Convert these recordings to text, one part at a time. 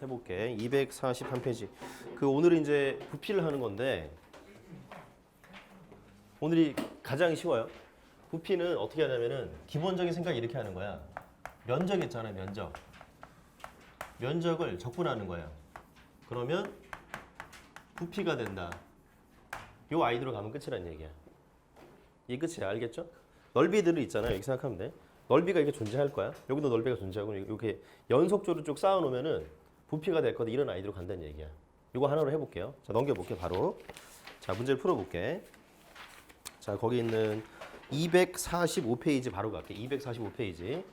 해볼게. 241페이지. 그 오늘은 이제 부피를 하는 건데 오늘이 가장 쉬워요. 부피는 어떻게 하냐면은 기본적인 생각 이렇게 하는 거야. 면적 있잖아요, 면적. 면적을 적분하는 거예요. 그러면 부피가 된다. 요 아이디로 가면 끝이란 얘기야. 이 끝이야, 알겠죠? 넓이들이 있잖아요. 이렇게 생각하면 돼. 넓이가 이렇게 존재할 거야. 여기도 넓이가 존재하고 이렇게 연속적으로 쭉 쌓아놓으면은 부피가 될 거다. 이런 아이디로 간다는 얘기야. 이거 하나로 해볼게요. 자, 넘겨볼게 바로. 자, 문제를 풀어볼게. 자, 거기 있는 245페이지 바로 갈게. 245페이지.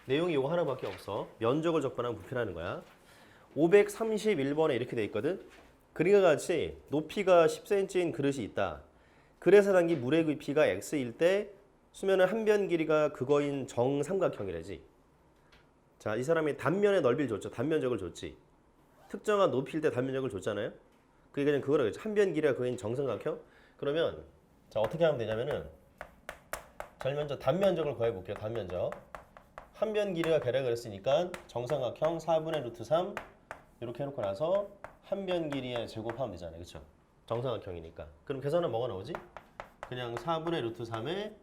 내용이 이거 하나밖에 없어. 면적을 적분하면 부피라는 거야. 531번에 이렇게 돼 있거든. 그림과 같이 높이가 10cm인 그릇이 있다. 그릇에 담긴 물의 깊이가 x일 때 수면의 한 변 길이가 그거인 정삼각형이라지. 자, 이 사람이 단면의 넓이를 줬죠. 단면적을 줬지. 특정한 높이일 때 단면적을 줬잖아요. 그게 그냥 그거라고 했죠. 한 변 길이가 그거인 정삼각형. 그러면 자, 어떻게 하면 되냐면은 제일 먼저 단면적을 구해볼게요. 단면적. 한 변 길이가 계략을 했으니까 정삼각형 4분의 루트 3 이렇게 해놓고 나서 한 변 길이에 제곱하면 되잖아요. 그렇죠? 정삼각형이니까. 그럼 계산은 뭐가 나오지? 그냥 4분의 루트 3에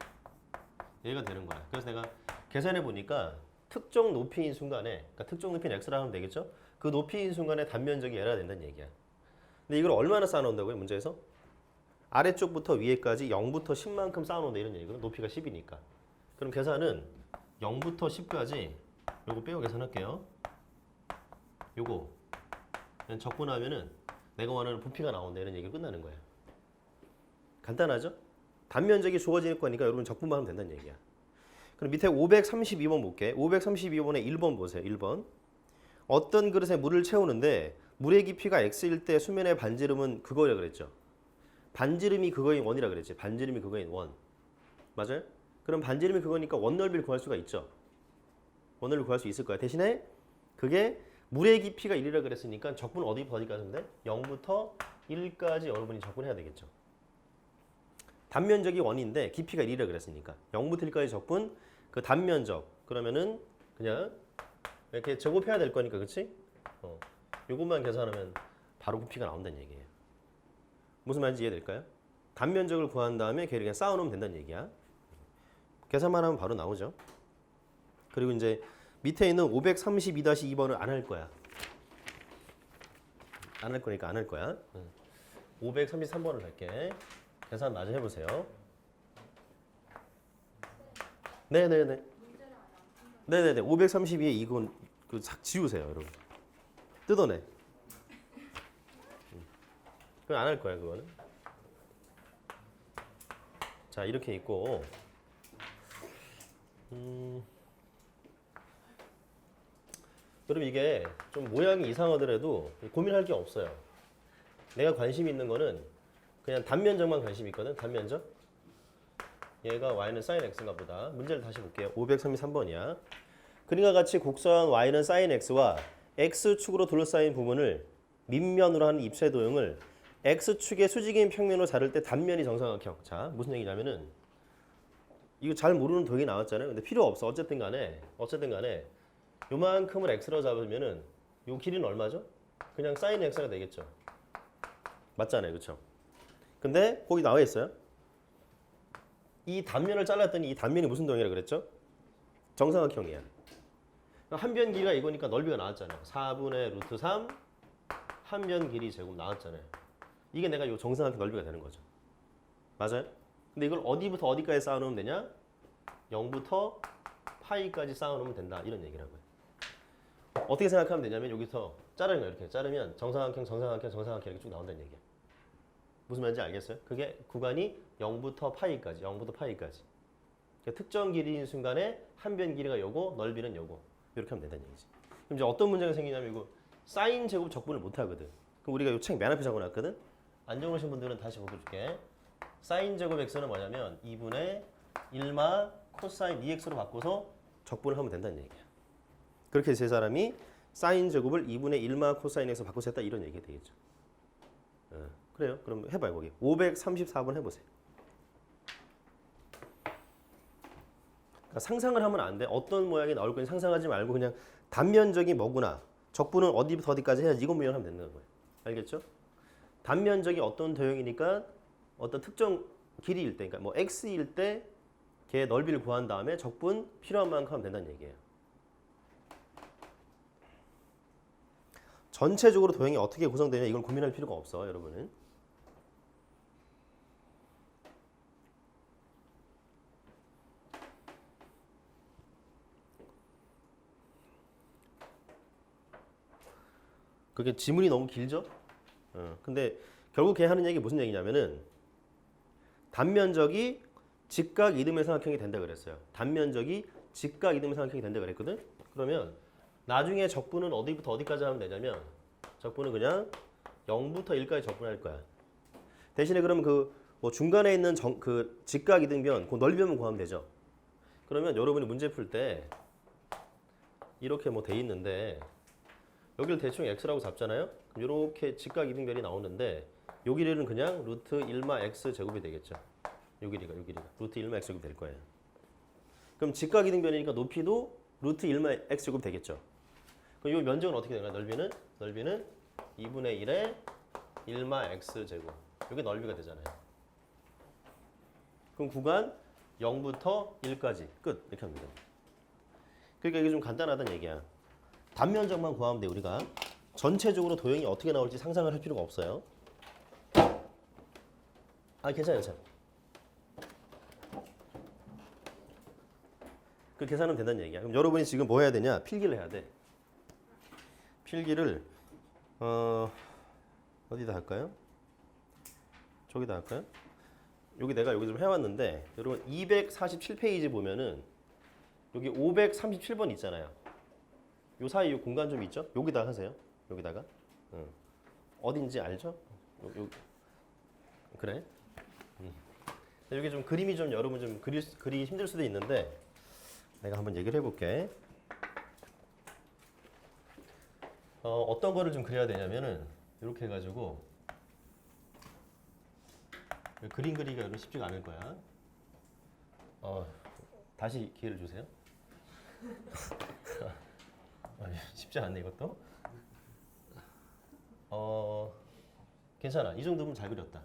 얘가 되는 거야. 그래서 내가 계산해 보니까 특정 높이인 순간에, 그러니까 특정 높이는 x라 하면 되겠죠? 그 높이인 순간에 단면적이 얘가 된다는 얘기야. 근데 이걸 얼마나 쌓아놓는다고요? 문제에서? 아래쪽부터 위에까지 0부터 10만큼 쌓아놓는다 이런 얘기거든. 높이가 10이니까. 그럼 계산은 0부터 10까지 요거 빼고 계산할게요. 요거 적분하면은 내가 원하는 부피가 나온다 이런 얘기가 끝나는 거야. 간단하죠? 단면적이 주어질 거니까 여러분 적분만 하면 된다는 얘기야. 그럼 밑에 532번 볼게. 532번에 1번 보세요. 1번. 어떤 그릇에 물을 채우는데 물의 깊이가 x일 때 수면의 반지름은 그거라 그랬죠. 반지름이 그거인 원이라 그랬지. 반지름이 그거인 원. 맞아요? 그럼 반지름이 그거니까 원 넓이를 구할 수가 있죠. 원 넓이를 구할 수 있을 거야. 대신에 그게 물의 깊이가 1이라 그랬으니까 적분 어디부터 어디까지 하면 돼? 0부터 1까지 여러분이 적분해야 되겠죠. 단면적이 1인데 깊이가 1이라 그랬으니까 0부터 1까지 적분 그 단면적 그러면은 그냥 이렇게 제곱해야 될 거니까 그치? 요것만 계산하면 바로 부피가 나온다는 얘기예요. 무슨 말인지 이해될까요? 단면적을 구한 다음에 걔를 그냥 쌓아놓으면 된다는 얘기야. 계산만 하면 바로 나오죠. 그리고 이제 밑에 있는 532-2번을 안 할 거야. 안 할 거니까 안 할 거야. 533번을 할게. 계산 마저 해보세요. 네네네. 네네네. 532에 이건 싹 지우세요, 여러분. 뜯어내. 그건 안 할 거야, 그거는. 자, 이렇게 있고. 여러분 이게 좀 모양이 이상하더라도 고민할 게 없어요. 내가 관심 있는 거는 그냥 단면적만 관심 있거든. 단면적. 얘가 y는 sin x인가 보다. 문제를 다시 볼게요. 533번이야. 그림과 같이 곡선 y는 sin x와 x축으로 둘러싸인 부분을 밑면으로 하는 입체 도형을 x축의 수직인 평면으로 자를 때 단면이 정삼각형. 자, 무슨 얘기냐면은 이거 잘 모르는 도형이 나왔잖아요. 근데 필요 없어. 어쨌든 간에 요만큼을 x로 잡으면은 요 길이는 얼마죠? 그냥 sin x가 되겠죠. 맞잖아요. 그렇죠? 근데 거기 나와 있어요. 이 단면을 잘랐더니 이 단면이 무슨 도형이라 그랬죠? 정삼각형이야. 한 변 길이가 이거니까 넓이가 나왔잖아요. 4분의 루트 3 한 변 길이 제곱 나왔잖아요. 이게 내가 요 정삼각형 넓이가 되는 거죠. 맞아요? 근데 이걸 어디부터 어디까지 쌓아놓으면 되냐? 0부터 파이까지 쌓아놓으면 된다. 이런 얘기라고요. 어떻게 생각하면 되냐면 여기서 자르는 거예요. 이렇게 자르면 정삼각형 이렇게 쭉 나온다는 얘기야. 무슨 말인지 알겠어요? 그게 구간이 0부터 파이까지. 그러니까 특정 길이인 순간에 한 변 길이가 요거, 넓이는 요거. 이렇게 하면 된다는 얘기지. 그럼 이제 어떤 문제가 생기냐면 이거 사인 제곱 적분을 못 하거든. 그럼 우리가 요 책 맨 앞에 적어놨거든. 안 적으신 분들은 다시 보여줄게. 사인 제곱 x는 뭐냐면 2분의 1마 코사인 2x로 바꿔서 적분을 하면 된다는 얘기야. 그렇게 세 사람이 사인 제곱을 2분의 1마 코사인 x로 바꿔서 했다 이런 얘기가 되겠죠. 그래요. 그럼 해봐요. 거기 534번 해보세요. 그러니까 상상을 하면 안 돼. 어떤 모양이 나올 건지 상상하지 말고 그냥 단면적이 뭐구나. 적분은 어디부터 어디까지 해야지 이것만 이해하면 된다는 거예요. 알겠죠? 단면적이 어떤 도형이니까 어떤 특정 길이일 때, 그러니까 뭐 x일 때 걔 넓이를 구한 다음에 적분 필요한 만큼 하면 된다는 얘기예요. 전체적으로 도형이 어떻게 구성되냐 이걸 고민할 필요가 없어, 여러분은. 그게 지문이 너무 길죠? 근데 결국 걔 하는 얘기 무슨 얘기냐면은 단면적이 직각 이등변 삼각형이 된다 그랬어요. 단면적이 직각 이등변 삼각형이 된다 그랬거든. 그러면 나중에 적분은 어디부터 어디까지 하면 되냐면 적분은 그냥 0부터 1까지 적분할 거야. 대신에 그러면 그 뭐 중간에 있는 그 직각 이등변 그 넓이만 구하면 되죠. 그러면 여러분이 문제 풀 때 이렇게 뭐 돼 있는데 여기를 대충 x라고 잡잖아요. 그럼 이렇게 직각 이등변이 나오는데 요 길이는 그냥 루트 1마 x 제곱이 되겠죠. 요 길이가 루트 1마 x 제곱이 될 거예요. 그럼 직각 이등변이니까 높이도 루트 1마 x 제곱이 되겠죠. 그럼 요 면적은 어떻게 되나요? 넓이는 2분의 1의 1마 x 제곱. 이게 넓이가 되잖아요. 그럼 구간 0부터 1까지 끝 이렇게 합니다. 그러니까 이게 좀 간단하다는 얘기야. 단면적만 구하면 돼 우리가. 전체적으로 도형이 어떻게 나올지 상상을 할 필요가 없어요. 괜찮아. 그 계산하면 된다는 얘기야. 그럼 여러분이 지금 뭐 해야 되냐? 필기를 해야 돼. 필기를 어디다 할까요? 저기다 할까요? 여기 내가 여기 좀 해왔는데 여러분 247페이지 보면은 여기 537번 있잖아요. 요 사이 요 공간 좀 있죠? 여기다 하세요. 여기다가 어딘지 알죠? 그래. 여기 좀 그림이 좀 여러분 좀 그리기 힘들 수도 있는데 내가 한번 얘기를 해볼게. 어떤 거를 좀 그려야 되냐면은 이렇게 해가지고 그림 그리기가 이런 쉽지가 않을 거야. 다시 기회를 주세요. 쉽지 않네 이것도. 괜찮아. 이 정도면 잘 그렸다.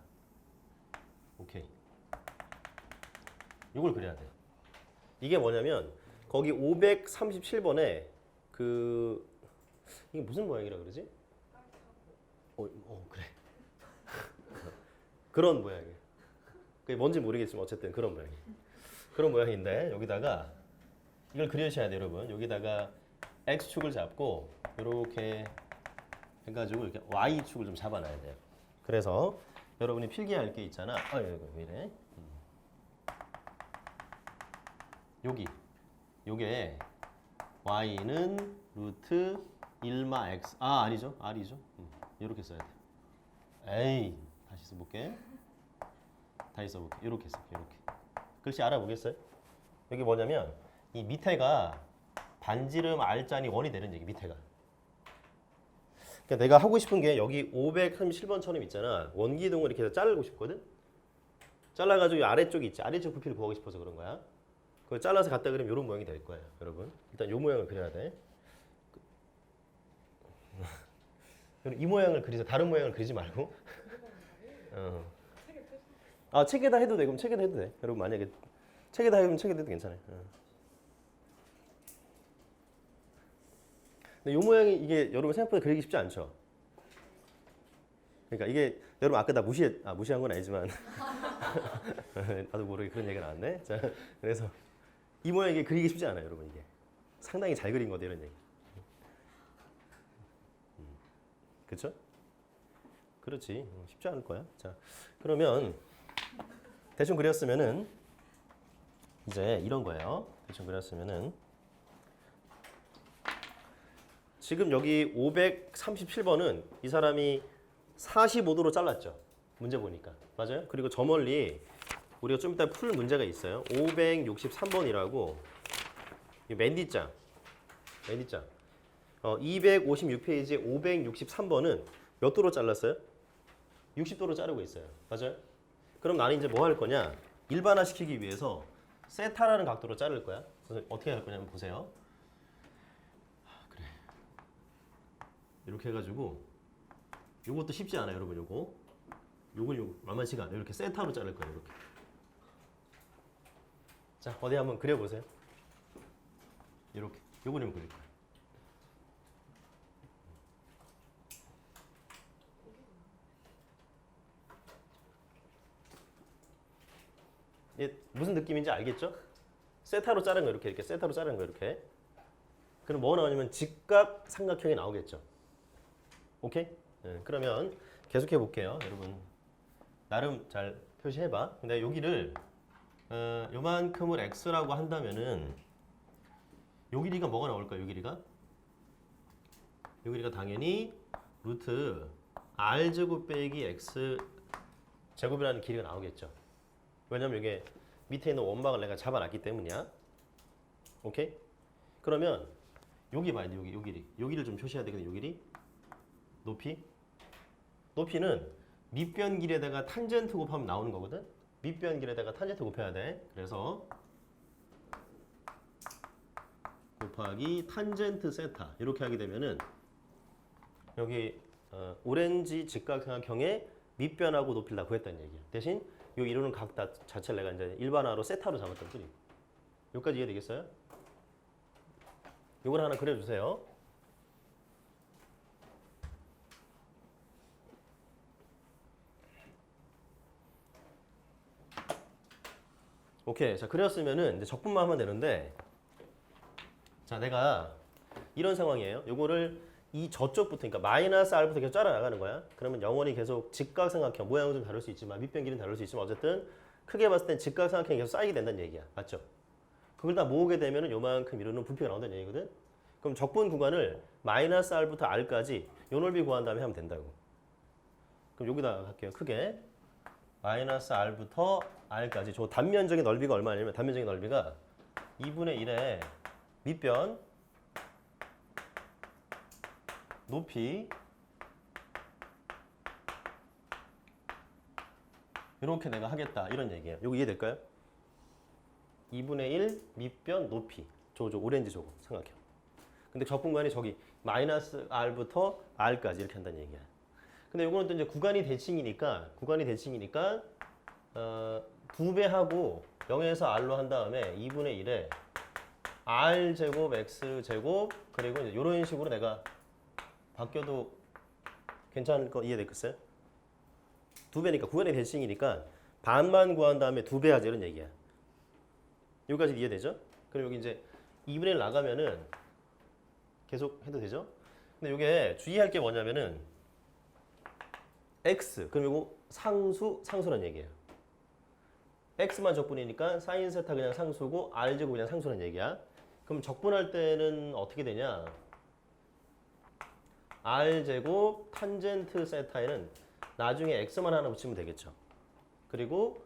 오케이. 이걸 그려야 돼. 이게 뭐냐면 거기 537번에 이게 무슨 모양이라 그러지? 그래. 그런 모양이에요. 그게 뭔지 모르겠지만 어쨌든 그런 모양이. 그런 모양인데 여기다가 이걸 그려주셔야 돼요, 여러분. 여기다가 x축을 잡고 이렇게 해가지고 이렇게 y축을 좀 잡아놔야 돼요. 그래서 여러분이 필기할 게 있잖아. 이거 왜 이래? 요게 y는 루트 1마 x. 아니죠? r이죠? 이렇게 써야 돼. 에이, 다시 써볼게. 이렇게 써볼게. 이렇게. 글씨 알아보겠어요? 여기 뭐냐면 이 밑에가 반지름 r자니 원이 되는 얘기. 밑에가. 그러니까 내가 하고 싶은 게 여기 537번처럼 있잖아. 원기둥을 이렇게 해서 자르고 싶거든. 잘라가지고 이 아래쪽이 있지. 아래쪽 부피를 구하고 싶어서 그런 거야. 그걸 잘라서 갖다 그리면 이런 모양이 될 거예요, 여러분. 일단 이 모양을 그려야 돼. 이 모양을 그리세요. 다른 모양을 그리지 말고. 책에다 해도 돼. 그럼 책에다 해도 돼. 여러분 만약에 책에다 해도 책에다 해도 괜찮아요. 근데 이 모양이 이게 여러분 생각보다 그리기 쉽지 않죠. 그러니까 이게 여러분 아까 나 무시한 건 아니지만 나도 모르게 그런 얘기가 나왔네. 자, 그래서 이 모양 이게 그리기 쉽지 않아요, 여러분. 이게 상당히 잘 그린 거다 이런 얘기. 그렇죠? 그렇지. 쉽지 않을 거야. 자, 그러면 대충 그렸으면은 이제 이런 거예요. 대충 그렸으면은 지금 여기 537번은 이 사람이 45도로 잘랐죠. 문제 보니까. 맞아요? 그리고 저 멀리 우리가 좀 이따 풀 문제가 있어요. 563번이라고 맨 뒷장 256페이지에 563번은 몇 도로 잘랐어요? 60도로 자르고 있어요. 맞아요? 그럼 나는 이제 뭐 할 거냐? 일반화시키기 위해서 세타라는 각도로 자를 거야. 그래서 어떻게 할 거냐면 보세요. 그래. 이렇게 해가지고 요것도 쉽지 않아요, 여러분. 요건 만만치가 않아요. 이렇게 세타로 자를 거예요, 이렇게. 자, 어디 한번 그려보세요. 이렇게. 요 그림 그릴 거예요. 이게 무슨 느낌인지 알겠죠? 세타로 자른 거 이렇게 세타로 자른 거 이렇게. 그럼 뭐가 나오냐면 직각 삼각형이 나오겠죠. 오케이? 네, 그러면 계속해 볼게요, 여러분. 나름 잘 표시해봐. 근데 여기를 요만큼을 x라고 한다면은 요 길이가 뭐가 나올까요? 요 길이가 당연히 루트 r 제곱 빼기 x 제곱이라는 길이가 나오겠죠. 왜냐면 이게 밑에 있는 원방을 내가 잡아놨기 때문이야. 오케이? 그러면 여기 봐야 돼. 여기를 좀 표시해야 되거든. 요 길이 높이는 밑변 길에다가 탄젠트 곱하면 나오는 거거든. 밑변 길에다가 탄젠트 곱해야 돼. 그래서 곱하기 탄젠트 세타 이렇게 하게 되면은 여기 오렌지 직각삼각형의 밑변하고 높이를 다 구했다는 얘기야. 대신 요 이루는 각 자체를 내가 이제 일반화로 세타로 잡았던 소리. 여기까지 이해되겠어요? 요걸 하나 그려주세요. 오케이. 자, 그렸으면은 이제 적분만 하면 되는데, 자, 내가 이런 상황이에요. 요거를 이 저쪽부터, 그러니까 마이너스 r부터 계속 잘라 나가는 거야. 그러면 영원히 계속 직각삼각형, 모양은 좀 다를 수 있지만, 밑변 길이는 다를 수 있지만, 어쨌든 크게 봤을 땐 직각삼각형이 계속 쌓이게 된다는 얘기야. 맞죠? 그걸 다 모으게 되면은 요만큼 이루는 부피가 나온다는 얘기거든. 그럼 적분 구간을 마이너스 r부터 r까지 요 넓이 구한 다음에 하면 된다고. 그럼 여기다 할게요. 크게 마이너스 r부터 r까지. 저 단면적인 넓이가 얼마냐면 단면적인 넓이가 2분의 1의 밑변 높이 이렇게 내가 하겠다 이런 얘기예요. 이거 이해될까요? 2분의 1 밑변 높이 저 오렌지 저거 삼각형. 근데 적분관이 저기 마이너스 r부터 r까지 이렇게 한다는 얘기야. 근데 이거는 또 이제 구간이 대칭이니까 2배하고 0에서 r로 한 다음에 2분의 1에 r 제곱 x 제곱 그리고 이제 이런 식으로 내가 바뀌어도 괜찮을 거 이해됐겠어요? 2배니까 구간이 대칭이니까 반만 구한 다음에 2배 하자 이런 얘기야. 여기까지 이해되죠? 그럼 여기 이제 2분의 1 나가면은 계속 해도 되죠? 근데 이게 주의할 게 뭐냐면은 x 그럼 이거 상수란 얘기예요. x만 적분이니까 사인 세타 그냥 상수고 r 제곱 그냥 상수란 얘기야. 그럼 적분할 때는 어떻게 되냐? r 제곱 탄젠트 세타에는 나중에 x만 하나 붙이면 되겠죠. 그리고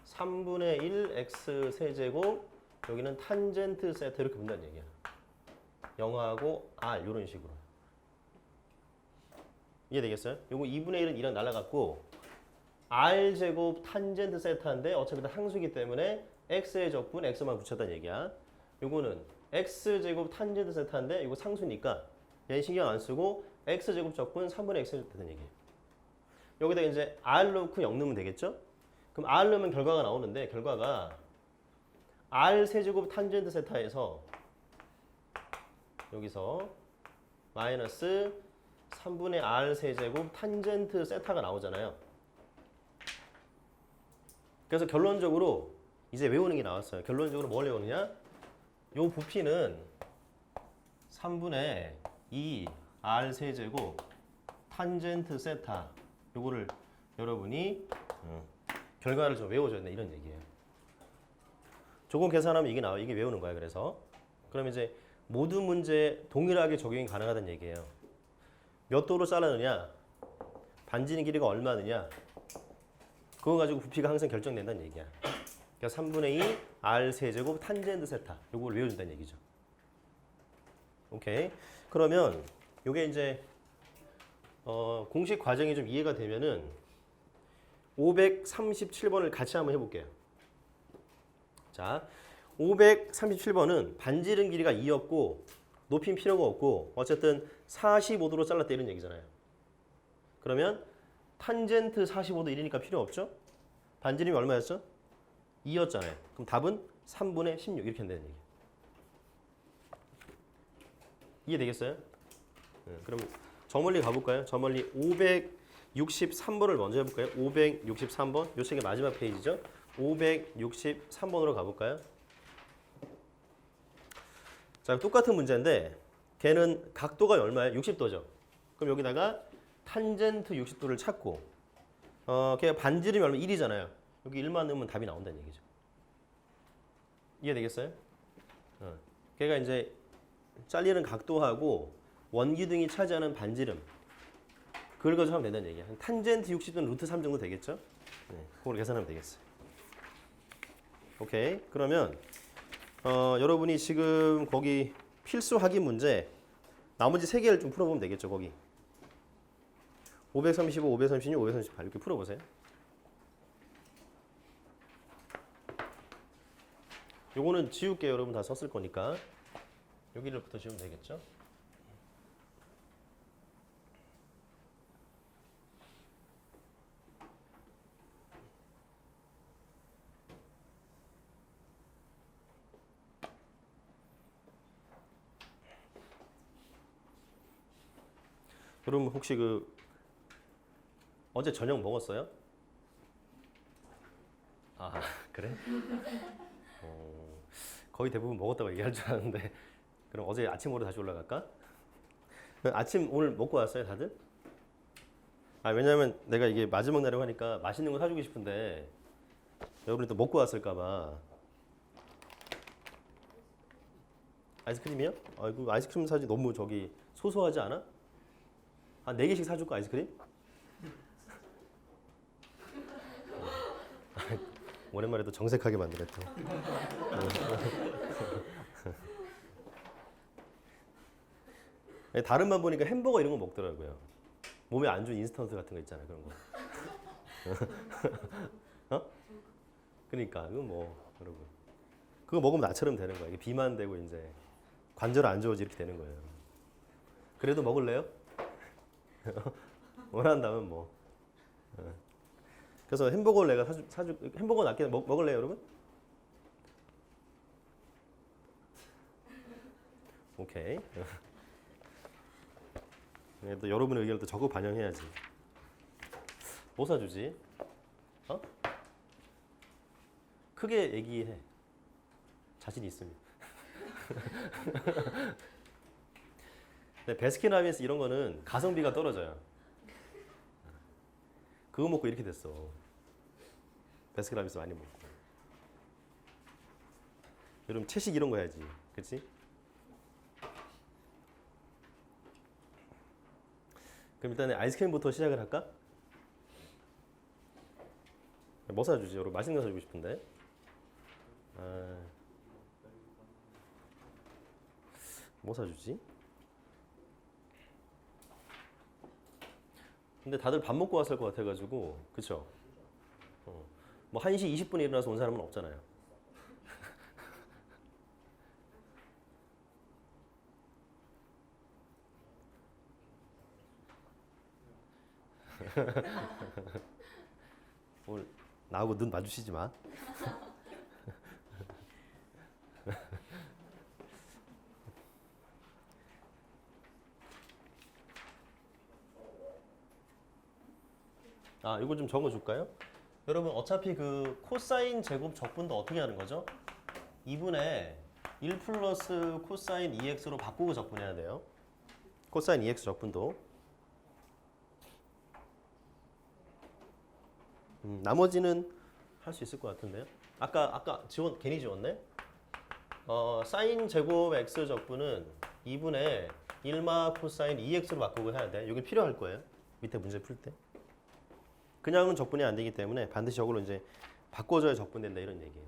3분의 1 x 세제곱 여기는 탄젠트 세타 이렇게 본다는 얘기야. 0하고 r 이런 식으로. 이해되겠어요? 요거 2분의 1은 2랑 날라갔고 r 제곱 탄젠트 세타인데 어차피 다 상수이기 때문에 x의 적분 x만 붙였다는 얘기야. 요거는 x 제곱 탄젠트 세타인데 이거 상수니까 얘 신경 안 쓰고 x 제곱 적분 3분의 x 되는 얘기예요. 여기다 이제 r 넣고 0 넣으면 되겠죠? 그럼 r 넣으면 결과가 나오는데 결과가 r 세제곱 탄젠트 세타에서 여기서 마이너스 3분의 r 세제곱 탄젠트 세타가 나오잖아요. 그래서 결론적으로 이제 외우는 게 나왔어요. 결론적으로 뭘 외우느냐? 요 부피는 3분의 2 r 세제곱 탄젠트 세타 요거를 여러분이 결과를 좀 외워줘야 된다 이런 얘기예요. 조금 계산하면 이게 나와. 이게 외우는 거야. 그래서 그럼 이제 모든 문제에 동일하게 적용이 가능하다는 얘기예요. 몇 도로 자르느냐, 반지름 길이가 얼마느냐, 그거 가지고 부피가 항상 결정된다는 얘기야. 그러니까 3분의 2 r 세제곱 탄젠트 세타 요걸 외워준다는 얘기죠. 오케이. 그러면 요게 이제 공식 과정이 좀 이해가 되면은 537번을 같이 한번 해볼게요. 자, 537번은 반지름 길이가 2였고 높이는 필요가 없고 어쨌든 45도로 잘랐다 이런 얘기잖아요. 그러면 탄젠트 45도 1이니까 필요 없죠? 반지름이 얼마였죠? 2였잖아요. 그럼 답은 3분의 16 이렇게 된다는 얘기예요. 이해되겠어요? 네, 그럼 저 멀리 가볼까요? 저 멀리 563번을 먼저 해볼까요? 563번. 요 책의 마지막 페이지죠? 563번으로 가볼까요? 자, 똑같은 문제인데 걔는 각도가 얼마예요? 60도죠. 그럼 여기다가 탄젠트 60도를 찾고 걔가 반지름이 얼마? 1이잖아요. 여기 1만 넣으면 답이 나온다는 얘기죠. 이해되겠어요? 걔가 이제 잘리는 각도하고 원기둥이 차지하는 반지름 그걸 가지고 하면 된다는 얘기야. 탄젠트 60도는 루트 3 정도 되겠죠? 네, 그걸 계산하면 되겠어요. 오케이. 그러면 여러분이 지금 거기 필수 확인 문제 나머지 3개를 좀 풀어보면 되겠죠. 거기 535, 536, 538 이렇게 풀어보세요. 요거는 지울게요. 여러분 다 썼을 거니까 여기를부터 지우면 되겠죠. 여러분 혹시 어제 저녁 먹었어요? 아 그래? 거의 대부분 먹었다고 얘기할 줄 알았는데 그럼 어제 아침으로 다시 올라갈까? 아침 오늘 먹고 왔어요 다들? 아 왜냐면 내가 이게 마지막 날이라고 하니까 맛있는 거 사주고 싶은데 여러분이 또 먹고 왔을까봐. 아이스크림이요? 아이고 아이스크림 사지 너무 저기 소소하지 않아? 한 4개씩 사줄까 아이스크림? 오랜만에 또 정색하게 만드네 또. 다른 반 보니까 햄버거 이런 거 먹더라고요. 몸에 안 좋은 인스턴트 같은 거 있잖아요. 그런 거. 어? 그러니까 이거 뭐 여러분 그거 먹으면 나처럼 되는 거야. 이게 비만 되고 이제 관절 안 좋아지 이렇게 되는 거예요. 그래도 먹을래요? 원한다면 뭐. 그래서 햄버거를 내가 사주 햄버거 낫게 먹을래요, 여러분? 오케이. 또 여러분의 의견을 또 적극 반영해야지. 뭐 사주지? 어? 크게 얘기해. 자신 있으면. 근데 베스킨라빈스 이런 거는 가성비가 떨어져요. 그거 먹고 이렇게 됐어. 베스킨라빈스 많이 먹고. 여러분 채식 이런 거 해야지. 그렇지? 그럼 일단 아이스크림부터 시작을 할까? 뭐 사주지? 여러분 맛있는 거 사주고 싶은데. 뭐 사주지? 근데 다들 밥 먹고 왔을 것 같아가지고 그쵸? 뭐 1시 20분에 일어나서 온 사람은 없잖아요. 오늘 나하고 눈 마주치지 마. 아, 이거 좀 적어줄까요? 여러분 어차피 그 코사인 제곱 적분도 어떻게 하는 거죠? 2분의 1 플러스 코사인 2x로 바꾸고 적분해야 돼요. 코사인 2x 적분도. 나머지는 할 수 있을 것 같은데요. 아까 괜히 지웠네. 사인 제곱 x 적분은 2분의 1마 코사인 2x로 바꾸고 해야 돼. 여기 필요할 거예요. 밑에 문제 풀 때. 그냥은 적분이 안 되기 때문에 반드시 저걸로 이제 바꿔줘야 적분된다 이런 얘기예요.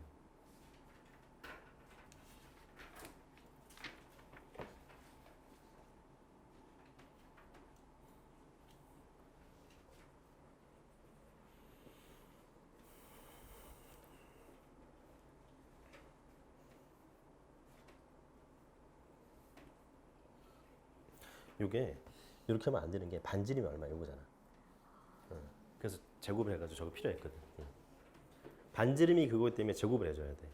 이게 이렇게 하면 안 되는 게 반지름이 얼마 이거잖아. 그래서 제곱을 해가지고 저거 필요했거든. 반지름이 그거 때문에 제곱을 해줘야 돼.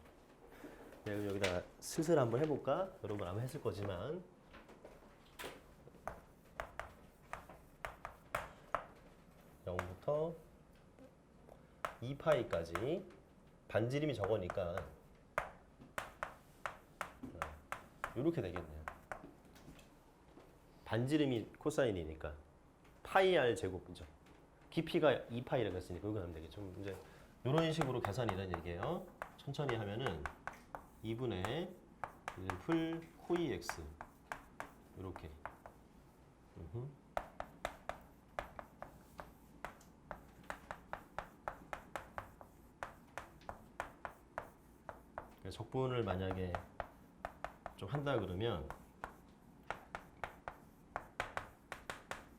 내가 여기다 슬슬 한번 해볼까? 여러분 아마 했을 거지만 (0부터) 2파이까지 반지름이 적으니까 이렇게 되겠네요. 반지름이 코사인이니까 파이 r 제곱이죠. 깊이가 2파이라고 했으니까 이거 하면 되겠죠. 이제 이런 식으로 계산이라는 얘기예요. 천천히 하면은 2분의 1풀 코이 x 이렇게. 적분을 만약에 좀 한다 그러면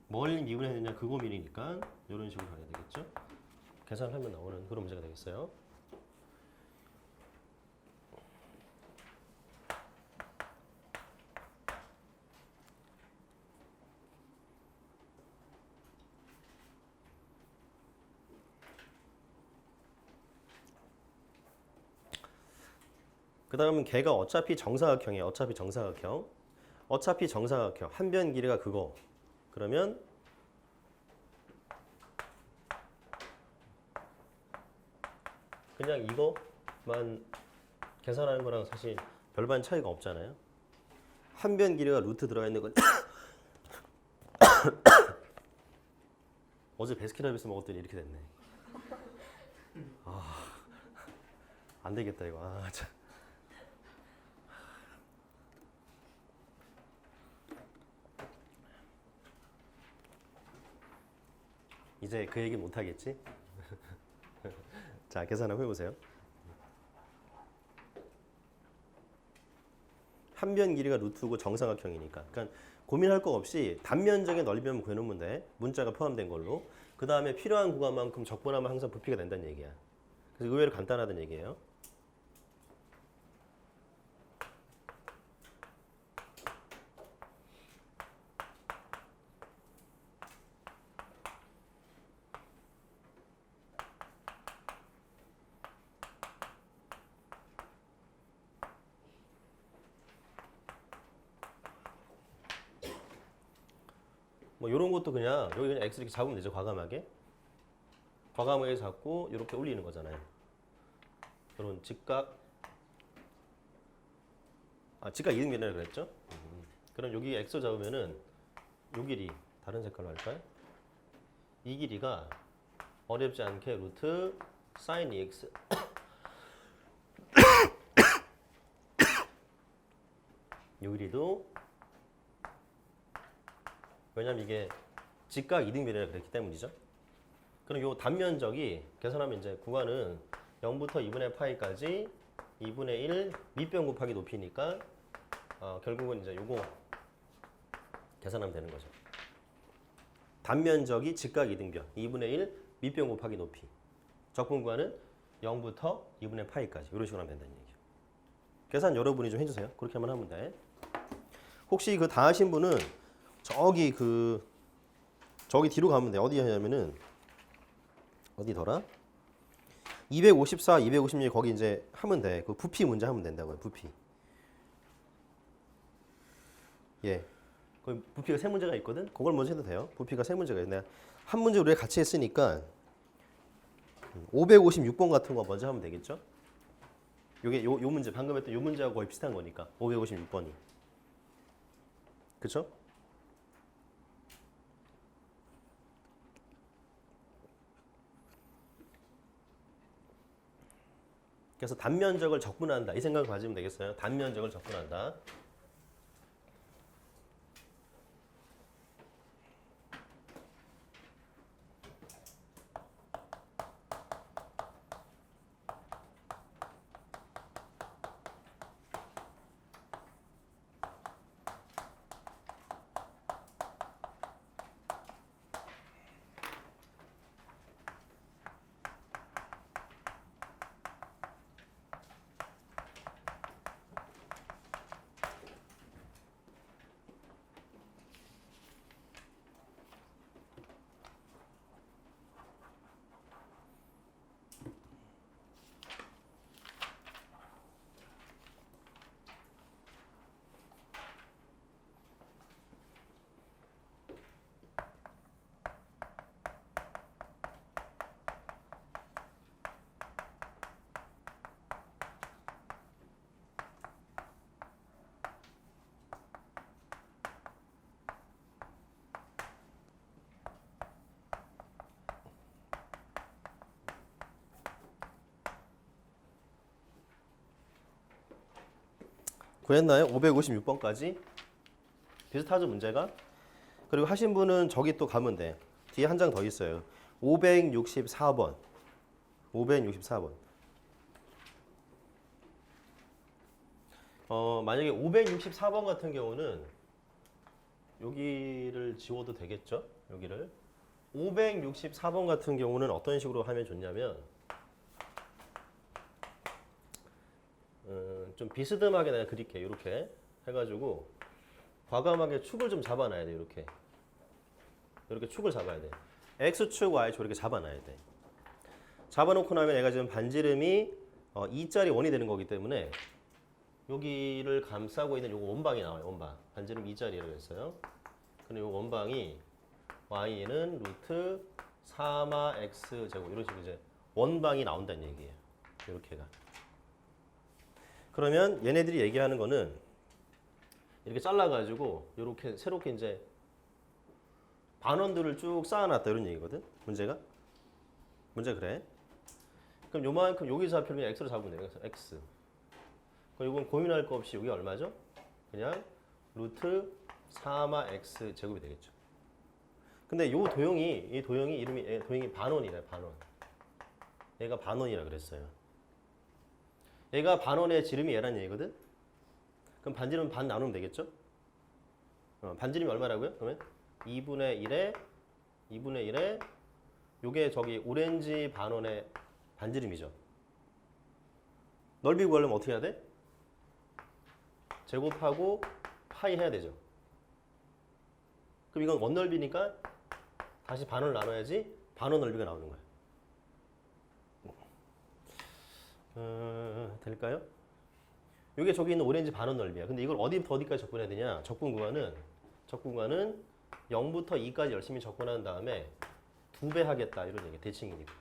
뭘 미분해야 되냐 그거 미리니까 이런 식으로 가야 되겠죠. 계산하면 나오는 그런 문제가 되겠어요. 그 다음은 걔가 어차피 정사각형이에요. 어차피 정사각형. 한 변 길이가 그거. 그러면 그냥 이거만 계산하는 거랑 사실 별반 차이가 없잖아요. 한 변 길이가 루트 들어가 있는 건 어제 베스킨라빈스 먹었더니 이렇게 됐네. 안 되겠다 이거. 참. 이제 그 얘기 못 하겠지? 자, 계산 한번 해보세요. 한 변 길이가 루트고 정사각형이니까. 그러니까 고민할 거 없이 단면적의 넓이만 구해놓으면 돼. 문자가 포함된 걸로. 그 다음에 필요한 구간만큼 적분하면 항상 부피가 된다는 얘기야. 그래서 의외로 간단하다는 얘기예요. 뭐 이런 것도 그냥 여기 그냥 x 이렇게 잡으면 되죠. 과감하게 잡고 이렇게 올리는 거잖아요. 이런 직각 이등변이라고 그랬죠. 그럼 여기 x 잡으면은 요 길이 다른 색깔로 할까요? 이 길이가 어렵지 않게 루트 sin 2x 요 길이도 왜냐면 이게 직각 이등변이라고 그랬기 때문이죠. 그럼 요 단면적이 계산하면 이제 구간은 0부터 2분의 파이까지 2분의 1 밑변 곱하기 높이니까 결국은 이제 요거 계산하면 되는 거죠. 단면적이 직각 이등변 2분의 1 밑변 곱하기 높이. 적분 구간은 0부터 2분의 파이까지 이런 식으로 하면 된다는 얘기예요. 계산 여러분이 좀 해주세요. 그렇게 하면 돼. 혹시 그 다 하신 분은 저기 뒤로 가면 돼. 어디 하냐면은 어디더라? 254, 256 거기 이제 하면 돼. 그 부피 문제 하면 된다고요. 부피. 예. 그 부피가 세 문제가 있거든. 그걸 먼저 해도 돼요. 부피가 세 문제가 있네. 한 문제 우리가 같이 했으니까 556번 같은 거 먼저 하면 되겠죠? 요게 요 문제 방금 했던 요 문제하고 거의 비슷한 거니까 556번이. 그쵸? 그래서 단면적을 적분한다. 이 생각을 가지면 되겠어요. 단면적을 적분한다. 구했나요? 556번까지 비슷하죠 문제가? 그리고 하신 분은 저기 또 가면 돼. 뒤에 한 장 더 있어요. 564번. 564번. 만약에 564번 같은 경우는 여기를 지워도 되겠죠? 여기를. 564번 같은 경우는 어떤 식으로 하면 좋냐면 좀 비스듬하게 내가 그릴게요. 이렇게 해가지고 과감하게 축을 좀 잡아놔야 돼. 이렇게 축을 잡아야 돼. X축, Y축 이렇게 잡아놔야 돼. 잡아놓고 나면 얘가 지금 반지름이 2짜리 원이 되는 거기 때문에 여기를 감싸고 있는 요 원방이 나와요. 원방. 반지름 2짜리라고 했어요. 근데 요 원방이 Y는 루트 3마 X 제곱 이런 식으로 이제 원방이 나온다는 얘기예요. 이렇게가. 그러면 얘네들이 얘기하는 거는 이렇게 잘라가지고 이렇게 새롭게 이제 반원들을 쭉 쌓아놨다 이런 얘기거든. 문제가 그래. 그럼 요만큼 여기 잡히면 x로 잡으면 돼요. 그래서 x. 그럼 이건 고민할 거 없이 여기 얼마죠? 그냥 루트 4마 x 제곱이 되겠죠. 근데 이 도형이 이름이 도형이 반원이래. 반원. 얘가 반원이라 그랬어요. 얘가 반원의 지름이 얘란 얘기거든. 그럼 반지름 반 나누면 되겠죠? 반지름이 얼마라고요? 그러면 2분의 1에 요게 저기 오렌지 반원의 반지름이죠. 넓이 구하려면 어떻게 해야 돼? 제곱하고 파이 해야 되죠. 그럼 이건 원넓이니까 다시 반을 나눠야지 반원 넓이가 나오는 거야. 될까요? 이게 저기 있는 오렌지 반원 넓이야. 근데 이걸 어디부터 어디까지 접근해야 되냐? 접근 구간은 0부터 2까지 열심히 접근한 다음에 2배 하겠다 이런 얘기. 대칭이니까.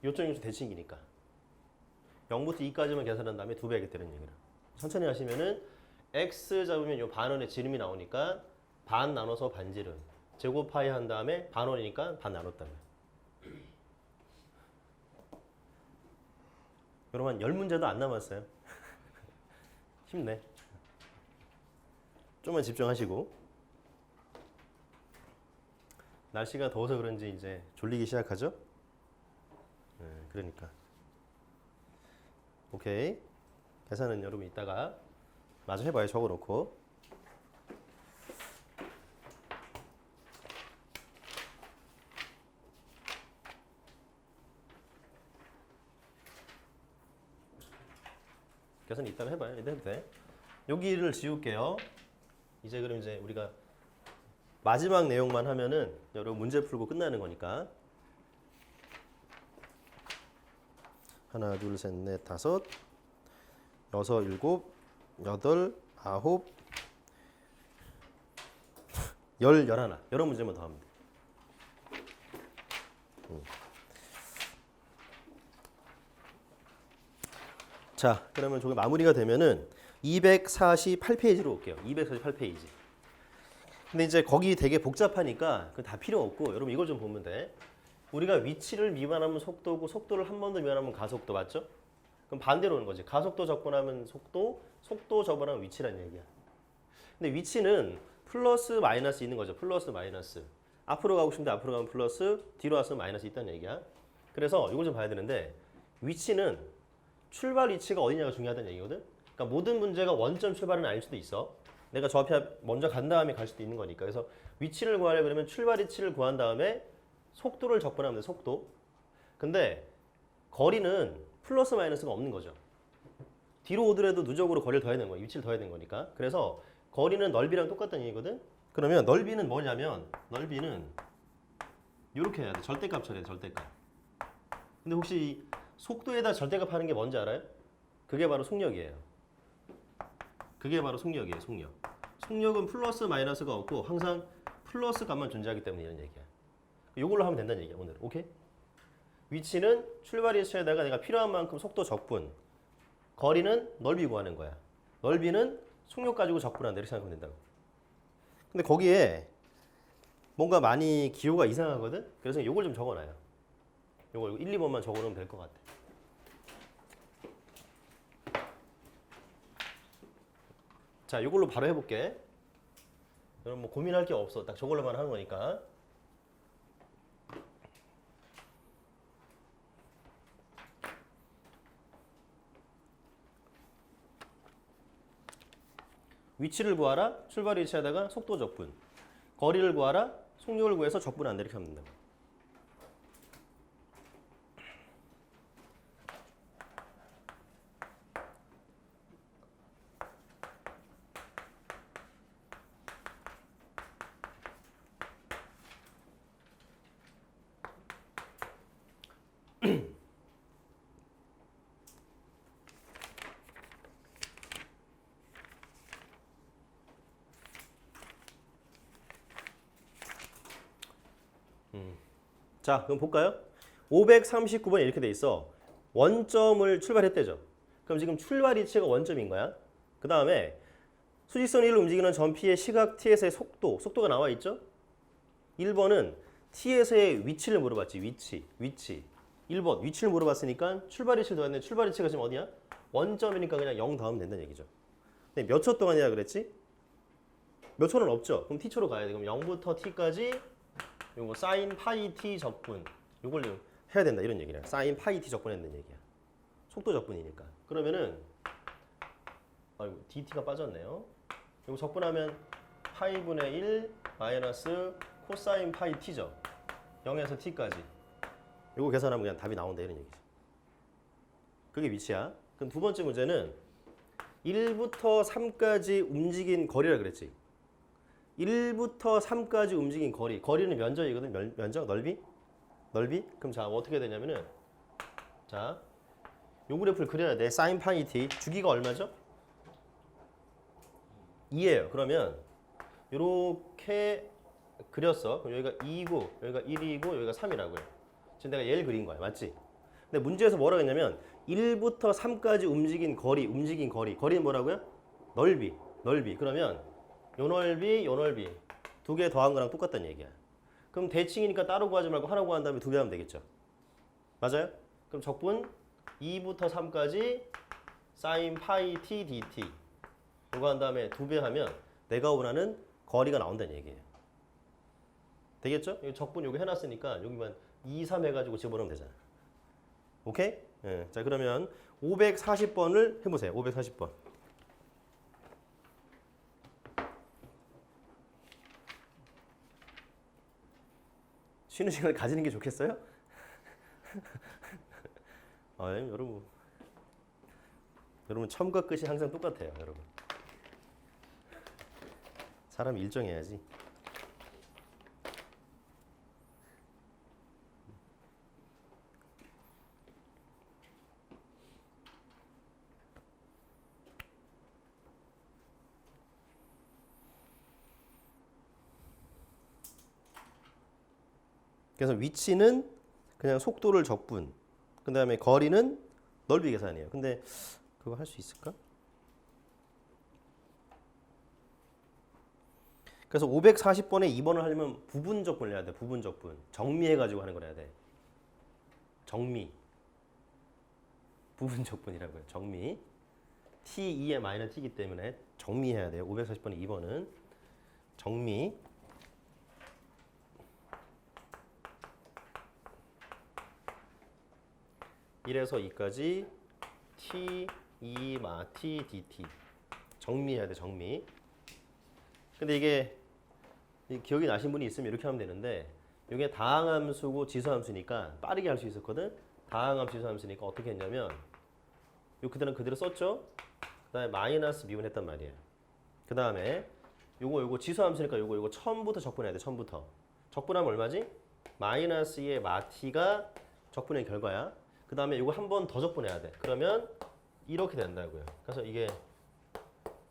요점이 대칭이니까. 0부터 2까지만 계산한 다음에 2배 하겠다는 얘기라. 천천히 하시면은 x 잡으면 요 반원의 지름이 나오니까 반 나눠서 반지름. 제곱 파이 한 다음에 반원이니까 반 나눴다고요. 여러분 한 10문제도 안 남았어요. 힘내. 좀만 집중하시고. 날씨가 더워서 그런지 이제 졸리기 시작하죠? 네, 그러니까. 오케이. 계산은 여러분 이따가 마저 해봐요. 적어놓고. 계산 이따가 해봐요. 이따 해도 돼. 여기를 지울게요. 이제 그럼 이제 우리가 마지막 내용만 하면은 여러분 문제 풀고 끝나는 거니까. 하나, 둘, 셋, 넷, 다섯, 여섯, 일곱, 여덟, 아홉, 열, 열하나. 여러 문제만 더 하면 돼. 자, 그러면 저게 마무리가 되면은 248페이지로 올게요. 248페이지. 근데 이제 거기 되게 복잡하니까 그 다 필요 없고 여러분 이걸 좀 보면 돼. 우리가 위치를 미분하면 속도고 속도를 한 번 더 미분하면 가속도 맞죠? 그럼 반대로 오는 거지. 가속도 접근하면 속도, 속도 접근하면 위치라는 얘기야. 근데 위치는 플러스 마이너스 있는 거죠. 플러스 마이너스. 앞으로 가고 싶은데 앞으로 가면 플러스, 뒤로 왔으면 마이너스 있다는 얘기야. 그래서 이걸 좀 봐야 되는데 위치는 출발 위치가 어디냐가 중요하다는 얘기거든. 그러니까 모든 문제가 원점 출발은 아닐 수도 있어. 내가 저 앞에 먼저 간 다음에 갈 수도 있는 거니까. 그래서 위치를 구하려면 그러면 출발 위치를 구한 다음에 속도를 접근하면 돼. 속도. 근데 거리는 플러스 마이너스가 없는 거죠. 뒤로 오더라도 누적으로 거리를 더해야 되는 거야. 위치를 더해야 되는 거니까. 그래서 거리는 넓이랑 똑같다는 얘기거든. 그러면 넓이는 뭐냐면 넓이는 이렇게 해야 돼. 절대값 처리해. 절대값. 근데 혹시 속도에다 절대값 하는 게 뭔지 알아요? 그게 바로 속력이에요. 그게 바로 속력이에요. 속력. 속력은 플러스 마이너스가 없고 항상 플러스 값만 존재하기 때문에 이런 얘기야. 이걸로 하면 된다는 얘기야. 오늘. 오케이? 위치는 출발 위치에다가 내가 필요한 만큼 속도 적분. 거리는 넓이 구하는 거야. 넓이는 속력 가지고 적분한다. 이렇게 생각하면 된다고. 근데 거기에 뭔가 많이 기호가 이상하거든? 그래서 이걸 좀 적어놔요. 이거 1, 2번만 적어놓으면 될 것 같아. 자, 이걸로 바로 해볼게. 여러분 뭐 고민할 게 없어. 딱 저걸로만 하는 거니까. 위치를 구하라. 출발 위치하다가 속도 적분. 거리를 구하라. 속력을 구해서 적분 한다. 이렇게 하면 된다. 자, 그럼 볼까요? 539번에 이렇게 돼 있어. 원점을 출발했대죠. 그럼 지금 출발 위치가 원점인 거야. 그 다음에 수직선 위를 움직이는 점 P의 시각 T에서의 속도가 나와 있죠? 1번은 T에서의 위치를 물어봤지. 위치. 1번 위치를 물어봤으니까 출발 위치를 더했는데 출발 위치가 지금 어디야? 원점이니까 그냥 0 더하면 된다는 얘기죠. 근데 몇 초 동안이야 그랬지? 몇 초는 없죠. 그럼 T초로 가야 돼. 그럼 0부터 T까지 요거 사인 파이 T 적분 요걸 해야 된다 이런 얘기야. 사인 파이 T 적분해야 된다는 얘기야. 속도 적분이니까. 그러면은 아이고 DT가 빠졌네요. 요거 적분하면 파이분의 1 마이너스 코사인 파이 T죠. 0에서 T까지. 요거 계산하면 그냥 답이 나온다 이런 얘기죠. 그게 위치야. 그럼 두 번째 문제는 1부터 3까지 움직인 거리라 그랬지. 1부터 3까지 움직인 거리. 거리는 면적이거든. 면적, 넓이. 그럼 자, 어떻게 되냐면은 자, 요 그래프를 그려야 돼. 사인 파이 t. 주기가 얼마죠? 2예요. 그러면 요렇게 그렸어. 그럼 여기가 2이고 여기가 1이고 여기가 3이라고요. 지금 내가 얘를 그린 거야. 맞지? 근데 문제에서 뭐라고 했냐면 1부터 3까지 움직인 거리. 거리는 뭐라고요? 넓이. 그러면 요 넓이 두 개 더한 거랑 똑같다는 얘기야. 그럼 대칭이니까 따로 구하지 말고 하나 구한 다음에 두 배 하면 되겠죠. 맞아요? 그럼 적분 2부터 3까지 사인 파이 t dt 이거 한 다음에 두 배 하면 내가 원하는 거리가 나온다는 얘기예요. 되겠죠? 이 적분 여기 해놨으니까 여기만 2, 3 해가지고 집어넣으면 되잖아. 오케이? 네. 자 그러면 540번을 해보세요. 540번. 쉬는 시간을 가지는 게 좋겠어요? 여러분 처음과 끝이 항상 똑같아요, 여러분. 사람 일정해야지. 그래서 위치는 그냥 속도를 적분, 그 다음에 거리는 넓이 계산이에요. 근데 그거 할 수 있을까? 그래서 540번에 2번을 하려면 부분 적분을 해야 돼. 부분 적분. 정미해가지고 하는 걸 해야 돼. 정미. 부분 적분이라고요. 정미. T2에 마이너스 T이기 때문에 정미해야 돼요. 540번에 2번은 정미. (1에서) (2까지) t 2 마 t dt 정미해야 돼. 정미. 근데 이게 기억이 나신 분이 있으면 이렇게 하면 되는데 이게 다항함수고 지수함수니까 빠르게 할 수 있었거든. 다항함 지수함수니까 어떻게 했냐면 요 그대로는 그대로 썼죠. 그 다음에 마이너스 미분했단 말이에요. 그 다음에 요거 지수함수니까 요거 처음부터 적분해야 돼. 처음부터 적분하면 얼마지? 마이너스 2의 마t가 적분의 결과야. 그 다음에 이거 한 번 더 적분해야 돼. 그러면 이렇게 된다고요. 그래서 이게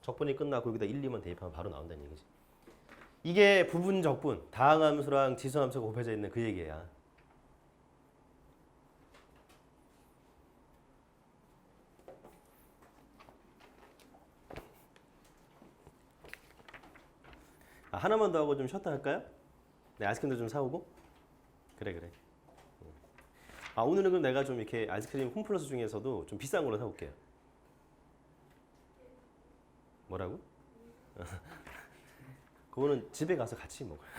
적분이 끝나고 여기다 1, 2만 대입하면 바로 나온다는 얘기지. 이게 부분 적분, 다항함수랑 지수함수가 곱해져 있는 그 얘기야. 하나만 더 하고 좀 쉬었다 할까요? 네, 아이스크림도 좀 사오고. 그래. 오늘은 그럼 내가 좀 이렇게 아이스크림 홈플러스 중에서도 좀 비싼 걸로 사올게요. 뭐라고? 그거는 집에 가서 같이 먹어요.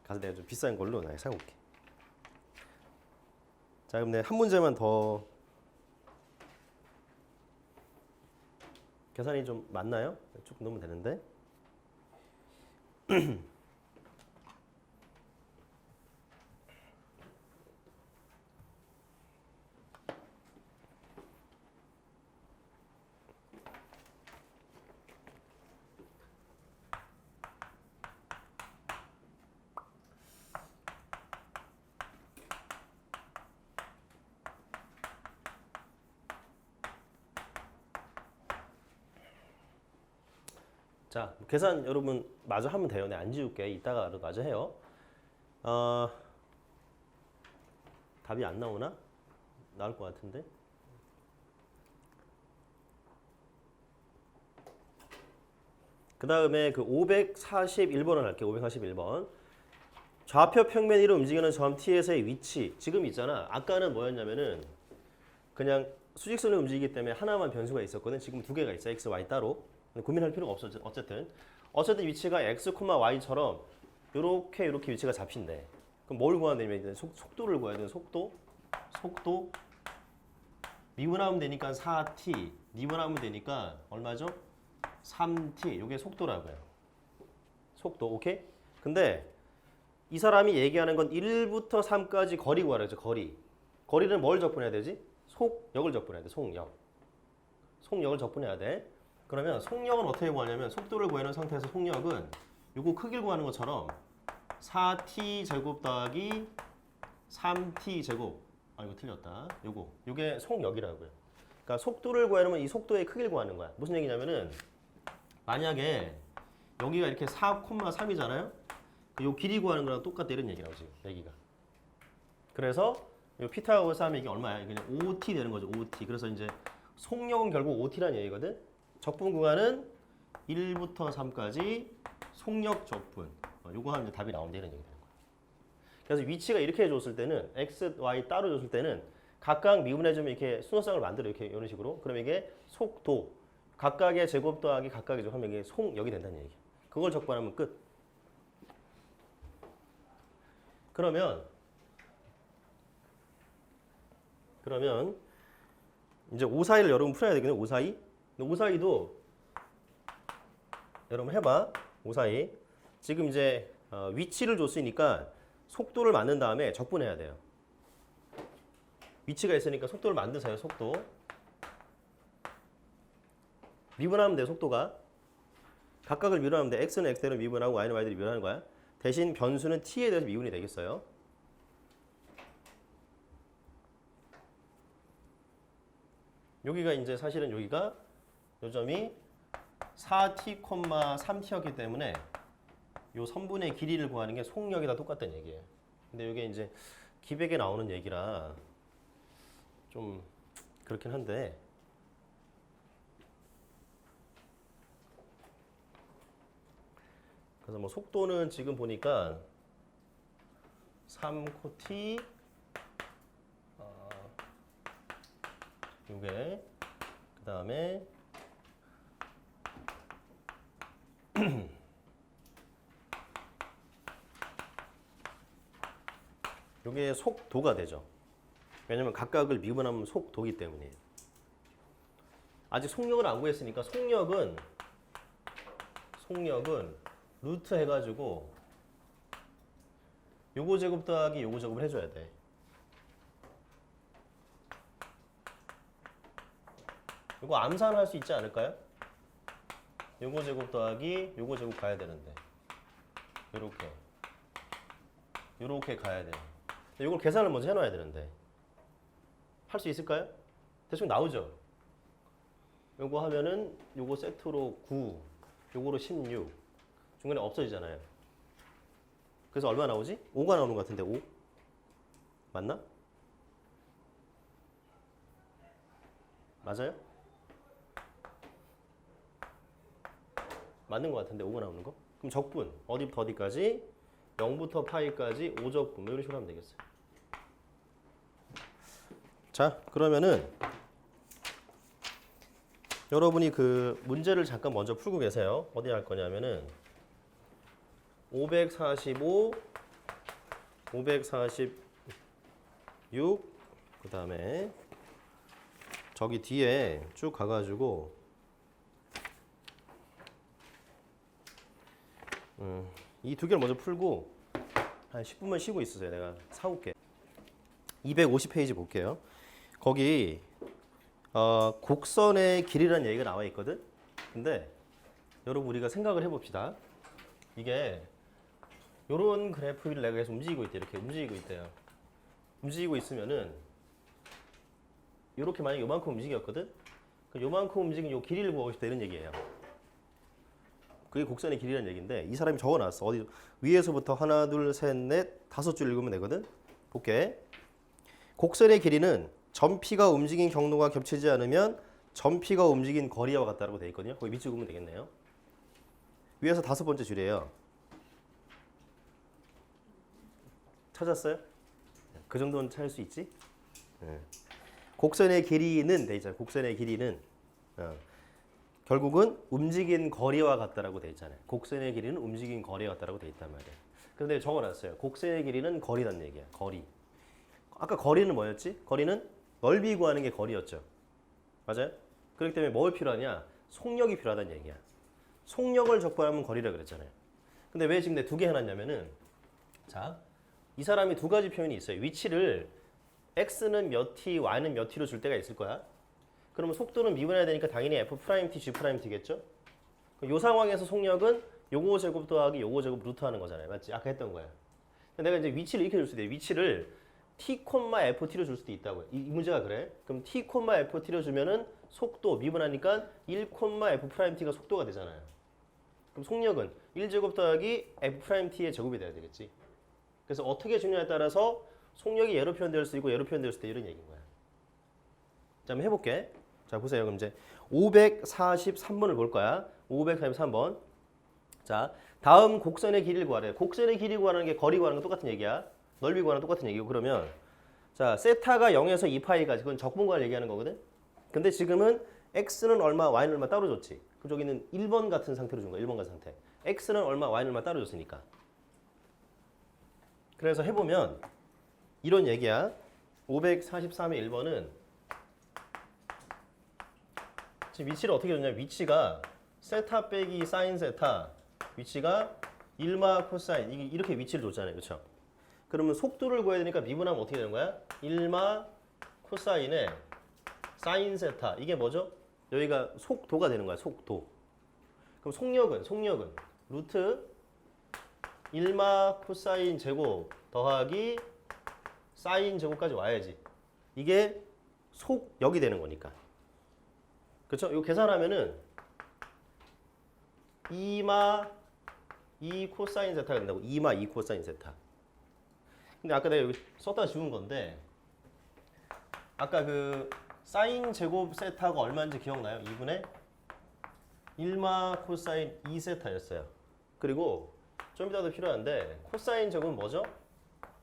가서 내가 좀 비싼 걸로 내가 사올게. 자, 그럼 내가 한 문제만 더. 계산이 좀 맞나요? 쭉 넣으면 되는데. 자, 계산 여러분 마저 하면 돼요. 내가 안 지울게. 이따가 마저 해요. 답이 안 나오나? 나올 것 같은데. 그 다음에 그 541번을 할게요. 541번. 좌표 평면 위로 움직이는 점 T에서의 위치. 지금 있잖아. 아까는 뭐였냐면은 그냥 수직선을 움직이기 때문에 하나만 변수가 있었거든. 지금 두 개가 있어. X, Y 따로. 고민할 필요가 없어. 어쨌든 위치가 X, Y처럼 요렇게 위치가 잡힌대. 그럼 뭘 구하면 되냐면 속도를 구해야 돼. 속도 미분하면 되니까 4t, 미분하면 되니까 얼마죠? 3t. 요게 속도라고요. 속도. 오케이? 근데 이 사람이 얘기하는 건 1부터 3까지 거리 구하라 그랬죠. 거리는 뭘 적분해야 되지? 속력을 적분해야 돼. 속력을 적분해야 돼. 그러면 속력은 어떻게 구하냐면 속도를 구하는 상태에서 속력은 요거 크기를 구하는 것처럼 4t 제곱 더하기 3t 제곱. 아, 이거 틀렸다. 요게 속력이라고요. 그러니까 속도를 구하려면 이 속도의 크기를 구하는 거야. 무슨 얘기냐면은 만약에 여기가 이렇게 4,3이잖아요. 요 길이 구하는 거랑 똑같다 이런 얘기라고 지금 얘기가. 그래서 요 피타고라스 하면 이게 얼마야? 이게 5t 되는 거죠. 5t. 그래서 이제 속력은 결국 5t라는 얘기거든. 적분 구간은 1부터 3까지 속력 적분. 요거 하면 이제 답이 나온다 이런 얘기 되는 거야. 그래서 위치가 이렇게 줬을 때는 x, y 따로 줬을 때는 각각 미분해주면 이렇게 순서상을 만들어 이렇게 이런 식으로. 그럼 이게 속도 각각의 제곱 더하기 각각의 제곱 하면 이게 속력이 된다는 얘기. 그걸 적분하면 끝. 그러면 이제 542를 여러분 풀어야 되겠네요. 542. 근데 542도 여러분 해봐. 542. 지금 이제 위치를 줬으니까 속도를 만든 다음에 적분해야 돼요. 위치가 있으니까 속도를 만드세요. 속도. 미분하면 돼. 속도가. 각각을 미분하면 돼. x는 x대로 미분하고 y는 y대로 미분하는 거야. 대신 변수는 t에 대해서 미분이 되겠어요. 여기가 이제 사실은 여기가 요점이 4t, 3t였기 때문에 요 선분의 길이를 구하는 게 속력이다 똑같다는 얘기예요. 근데 이게 이제 기백에 나오는 얘기라 좀 그렇긴 한데 그래서 뭐 속도는 지금 보니까 3코T 요게 그 다음에 요게 속도가 되죠. 왜냐면 각각을 미분하면 속도기 때문에. 아직 속력을 안 구했으니까 속력은 루트 해가지고 요거 제곱 더하기 요거 제곱을 해줘야 돼. 요거 암산할 수 있지 않을까요? 요거 제곱 더하기 요거 제곱 가야 되는데 요렇게 가야 돼요. 요걸 계산을 먼저 해놔야 되는데 할 수 있을까요? 대충 나오죠? 요거 하면은 요거 세트로 9 요거로 16 중간에 없어지잖아요. 그래서 얼마 나오지? 5가 나오는 것 같은데 5? 맞나? 맞아요? 맞는 것 같은데 5가 나오는 거? 그럼 적분 어디부터 어디까지? 0부터 파이까지 5적분 이런 식으로 하면 되겠어요. 자, 그러면은 여러분이 그 문제를 잠깐 먼저 풀고 계세요. 어디 할 거냐면은 545, 546, 그 다음에 저기 뒤에 쭉 가가지고 이 두 개를 먼저 풀고 한 10분만 쉬고 있으세요. 내가 사올게. 250페이지 볼게요. 거기 곡선의 길이라는 얘기가 나와 있거든. 근데 여러분 우리가 생각을 해봅시다. 이게 요런 그래프를 내가 계속 움직이고 있대. 이렇게 움직이고 있대요. 움직이고 있으면은 요렇게 만약에 요만큼 움직였거든. 요만큼 움직인 요 길이를 구하고 싶다 이런 얘기예요. 그게 곡선의 길이라는 얘기인데 이 사람이 적어놨어. 어디 위에서부터 하나, 둘, 셋, 넷, 다섯 줄 읽으면 되거든. 볼게. 곡선의 길이는 점피가 움직인 경로가 겹치지 않으면 점피가 움직인 거리와 같다라고 돼 있거든요. 거기 밑줄 그으면 되겠네요. 위에서 다섯 번째 줄이에요. 찾았어요? 그 정도는 찾을 수 있지? 곡선의 길이는 돼 있잖아요. 곡선의 길이는 결국은 움직인 거리와 같다라고 돼 있잖아요. 곡선의 길이는 움직인 거리와 같다라고 돼 있단 말이에요. 그런데 적어놨어요. 곡선의 길이는 거리라는 얘기야. 거리. 아까 거리는 뭐였지? 거리는 넓이 구하는 게 거리였죠. 맞아요? 그렇기 때문에 뭘 필요하냐? 속력이 필요하다는 얘기야. 속력을 적분하면 거리라 그랬잖아요. 근데 왜 지금 내 두 개 해놨냐면은 자, 이 사람이 두 가지 표현이 있어요. 위치를 x는 몇 t, y는 몇 t로 줄 때가 있을 거야. 그러면 속도는 미분해야 되니까 당연히 f', g''겠죠? 이 상황에서 속력은 요거 제곱 더하기 요거 제곱 루트 하는 거잖아요. 맞지? 아까 했던 거야. 내가 이제 위치를 이렇게 줄 수도 있어요. 위치를 t, ft로 줄 수도 있다고요. 이 문제가 그래. 그럼 t, ft로 주면은 속도 미분하니까 1, f''t가 속도가 되잖아요. 그럼 속력은 1제곱 더하기 f''t의 제곱이 돼야 되겠지. 그래서 어떻게 주냐에 따라서 속력이 얘로 표현될 수 있고 얘로 표현될 수 있다 이런 얘기인 거야. 자, 한번 해볼게. 자, 보세요. 그럼 이제 543번을 볼 거야. 543번. 자, 다음 곡선의 길이를 구하래. 곡선의 길이 구하는 게 거리 구하는 건 똑같은 얘기야. 넓이 구하는 건 똑같은 얘기고. 그러면 자, 세타가 0에서 2파이까지 그건 적분관을 얘기하는 거거든. 근데 지금은 x는 얼마, y는 얼마 따로 줬지. 그럼 저기는 1번 같은 상태로 준 거야. 1번 같은 상태. x는 얼마, y는 얼마 따로 줬으니까. 그래서 해보면 이런 얘기야. 543의 1번은 지금 위치를 어떻게 줬냐면 위치가 세타 빼기 사인 세타 위치가 1마 코사인 이렇게 위치를 줬잖아요. 그렇죠? 그러면 속도를 구해야 되니까 미분하면 어떻게 되는 거야? 1마 코사인에 사인 세타 이게 뭐죠? 여기가 속도가 되는 거야. 속도. 그럼 속력은 루트 1마 코사인 제곱 더하기 사인 제곱까지 와야지. 이게 속력이 되는 거니까. 그렇죠? 이거 계산하면은 2마 2 코사인 세타가 된다고. 2마 2 코사인 세타. 근데 아까 내가 여기 썼다 지운 건데 아까 그 사인 제곱 세타가 얼마인지 기억나요? 2분의 1마 코사인 2 세타였어요. 그리고 좀 이따도 필요한데 코사인 제곱은 뭐죠?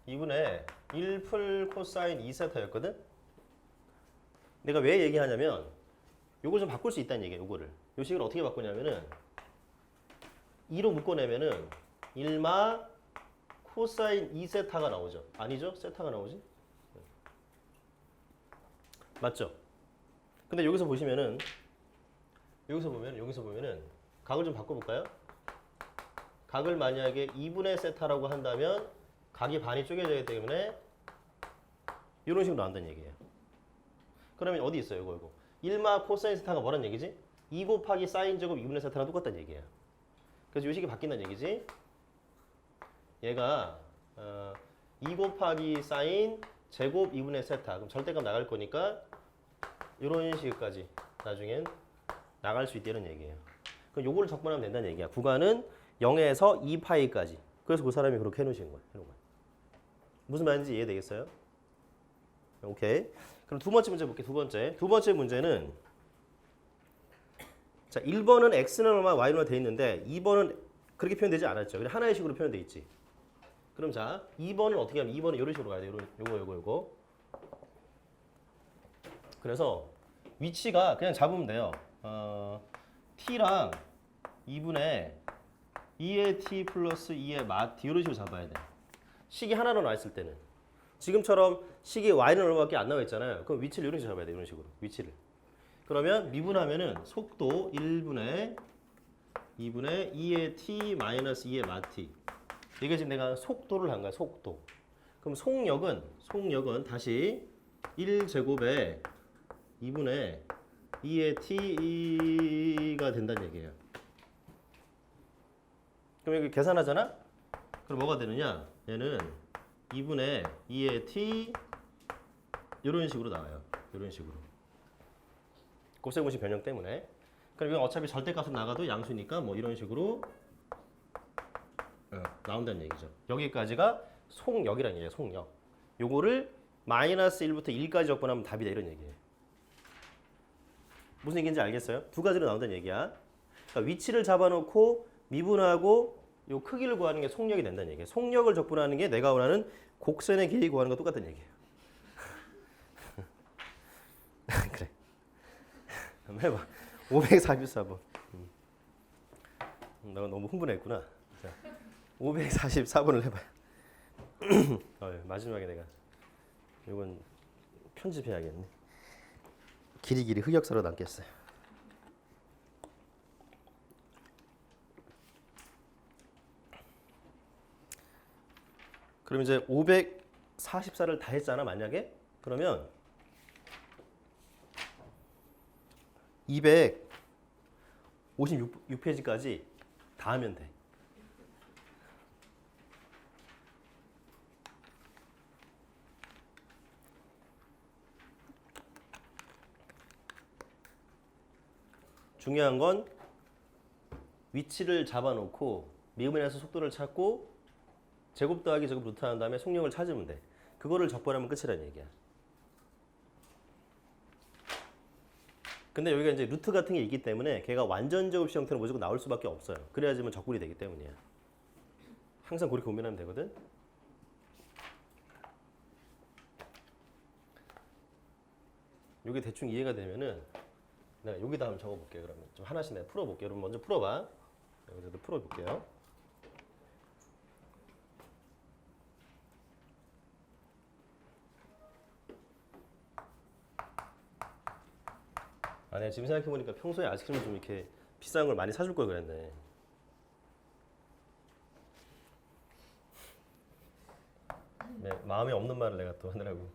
2분의 1풀 코사인 2 세타였거든? 내가 왜 얘기하냐면 요걸 좀 바꿀 수 있다는 얘기예요. 요거를. 요 식을 어떻게 바꾸냐면은 2로 묶어내면은 1마 코사인 2세타가 나오죠. 아니죠? 세타가 나오지? 맞죠? 근데 여기서 보시면은 여기서 보면은 각을 좀 바꿔볼까요? 각을 만약에 2분의 세타라고 한다면 각이 반이 쪼개져야 되기 때문에 이런 식으로 나온다는 얘기예요. 그러면 어디 있어요? 이거. 1마 코사인 세타가 뭐란 얘기지? 2 곱하기 사인 제곱 2분의 세타랑 똑같다는 얘기예요. 그래서 이 식이 바뀐다는 얘기지. 얘가 2 곱하기 사인 제곱 2분의 세타. 그럼 절대값 나갈 거니까 이런 식까지 나중엔 나갈 수 있다는 얘기예요. 그럼 요거를 적분하면 된다는 얘기야. 구간은 0에서 2파이까지. 그래서 그 사람이 그렇게 해놓으신 거예요. 무슨 말인지 이해되겠어요? 오케이. 그럼 두 번째 문제 볼게요. 두 번째 문제는 자 1번은 x는 얼마, y는 얼마 돼 있는데 2번은 그렇게 표현되지 않았죠. 그냥 하나의 식으로 표현돼 있지. 그럼 자 2번은 어떻게 하면 2번은 이런 식으로 가야 돼요. 요거. 그래서 위치가 그냥 잡으면 돼요. t랑 2분의 2의 t 플러스 2의 마 t 이런 식으로 잡아야 돼. 식이 하나로 나와 있을 때는. 지금처럼 식이 y는 얼마밖에 안 나와 있잖아요. 그럼 위치를 이런 식으로 잡아야 돼. 이런 식으로. 위치를. 그러면 미분하면은 속도 1분의 2분의 2의 t 마이너스 2의 마 t. 이게 지금 내가 속도를 한 거야. 속도. 그럼 속력은 다시 1제곱에 2분의 2의 t가 된다는 얘기예요. 그럼 여기 계산하잖아? 그럼 뭐가 되느냐? 얘는 2분의 2의 t 이런 식으로 나와요. 이런 식으로. 곱셈공식 변형 때문에. 그럼 이건 어차피 절대값은 나가도 양수니까 뭐 이런 식으로 나온다는 얘기죠. 여기까지가 속력이라는 얘기예요. 속력. 요거를 마이너스 1부터 1까지 적분하면 답이다 이런 얘기예요. 무슨 얘기인지 알겠어요? 두 가지로 나온다는 얘기야. 그러니까 위치를 잡아놓고 미분하고 요 크기를 구하는 게 속력이 된다는 얘기예요. 속력을 적분하는 게 내가 원하는 곡선의 길이 구하는 거 똑같은 얘기예요. 그래. 한번 해봐. 544번. 나 너무 흥분했구나. 자, 544번을 해봐요. 마지막에 내가 이건 편집해야겠네. 길이길이 흑역사로 남겠어요. 그럼 이제 544를 다 했잖아 만약에. 그러면 256페이지까지 다 하면 돼. 중요한 건 위치를 잡아놓고 미분에서 속도를 찾고 제곱 더하기 제곱 루트 한 다음에 속력을 찾으면 돼. 그거를 적분하면 끝이라는 얘기야. 근데 여기가 이제 루트 같은 게 있기 때문에 걔가 완전 제곱식 형태로 무조건 나올 수밖에 없어요. 그래야지만 적분이 되기 때문이야. 항상 그렇게 고민하면 되거든. 이게 대충 이해가 되면은 내가 여기다 한번 적어볼게요. 그러면 좀 하나씩 내가 풀어볼게요. 여러분 먼저 풀어봐. 여기서도 풀어볼게요. 아, 내가 지금 생각해보니까 평소에 아이스크림을 좀 이렇게 비싼 걸 많이 사줄 걸 그랬네. 네, 마음에 없는 말을 내가 또 하느라고.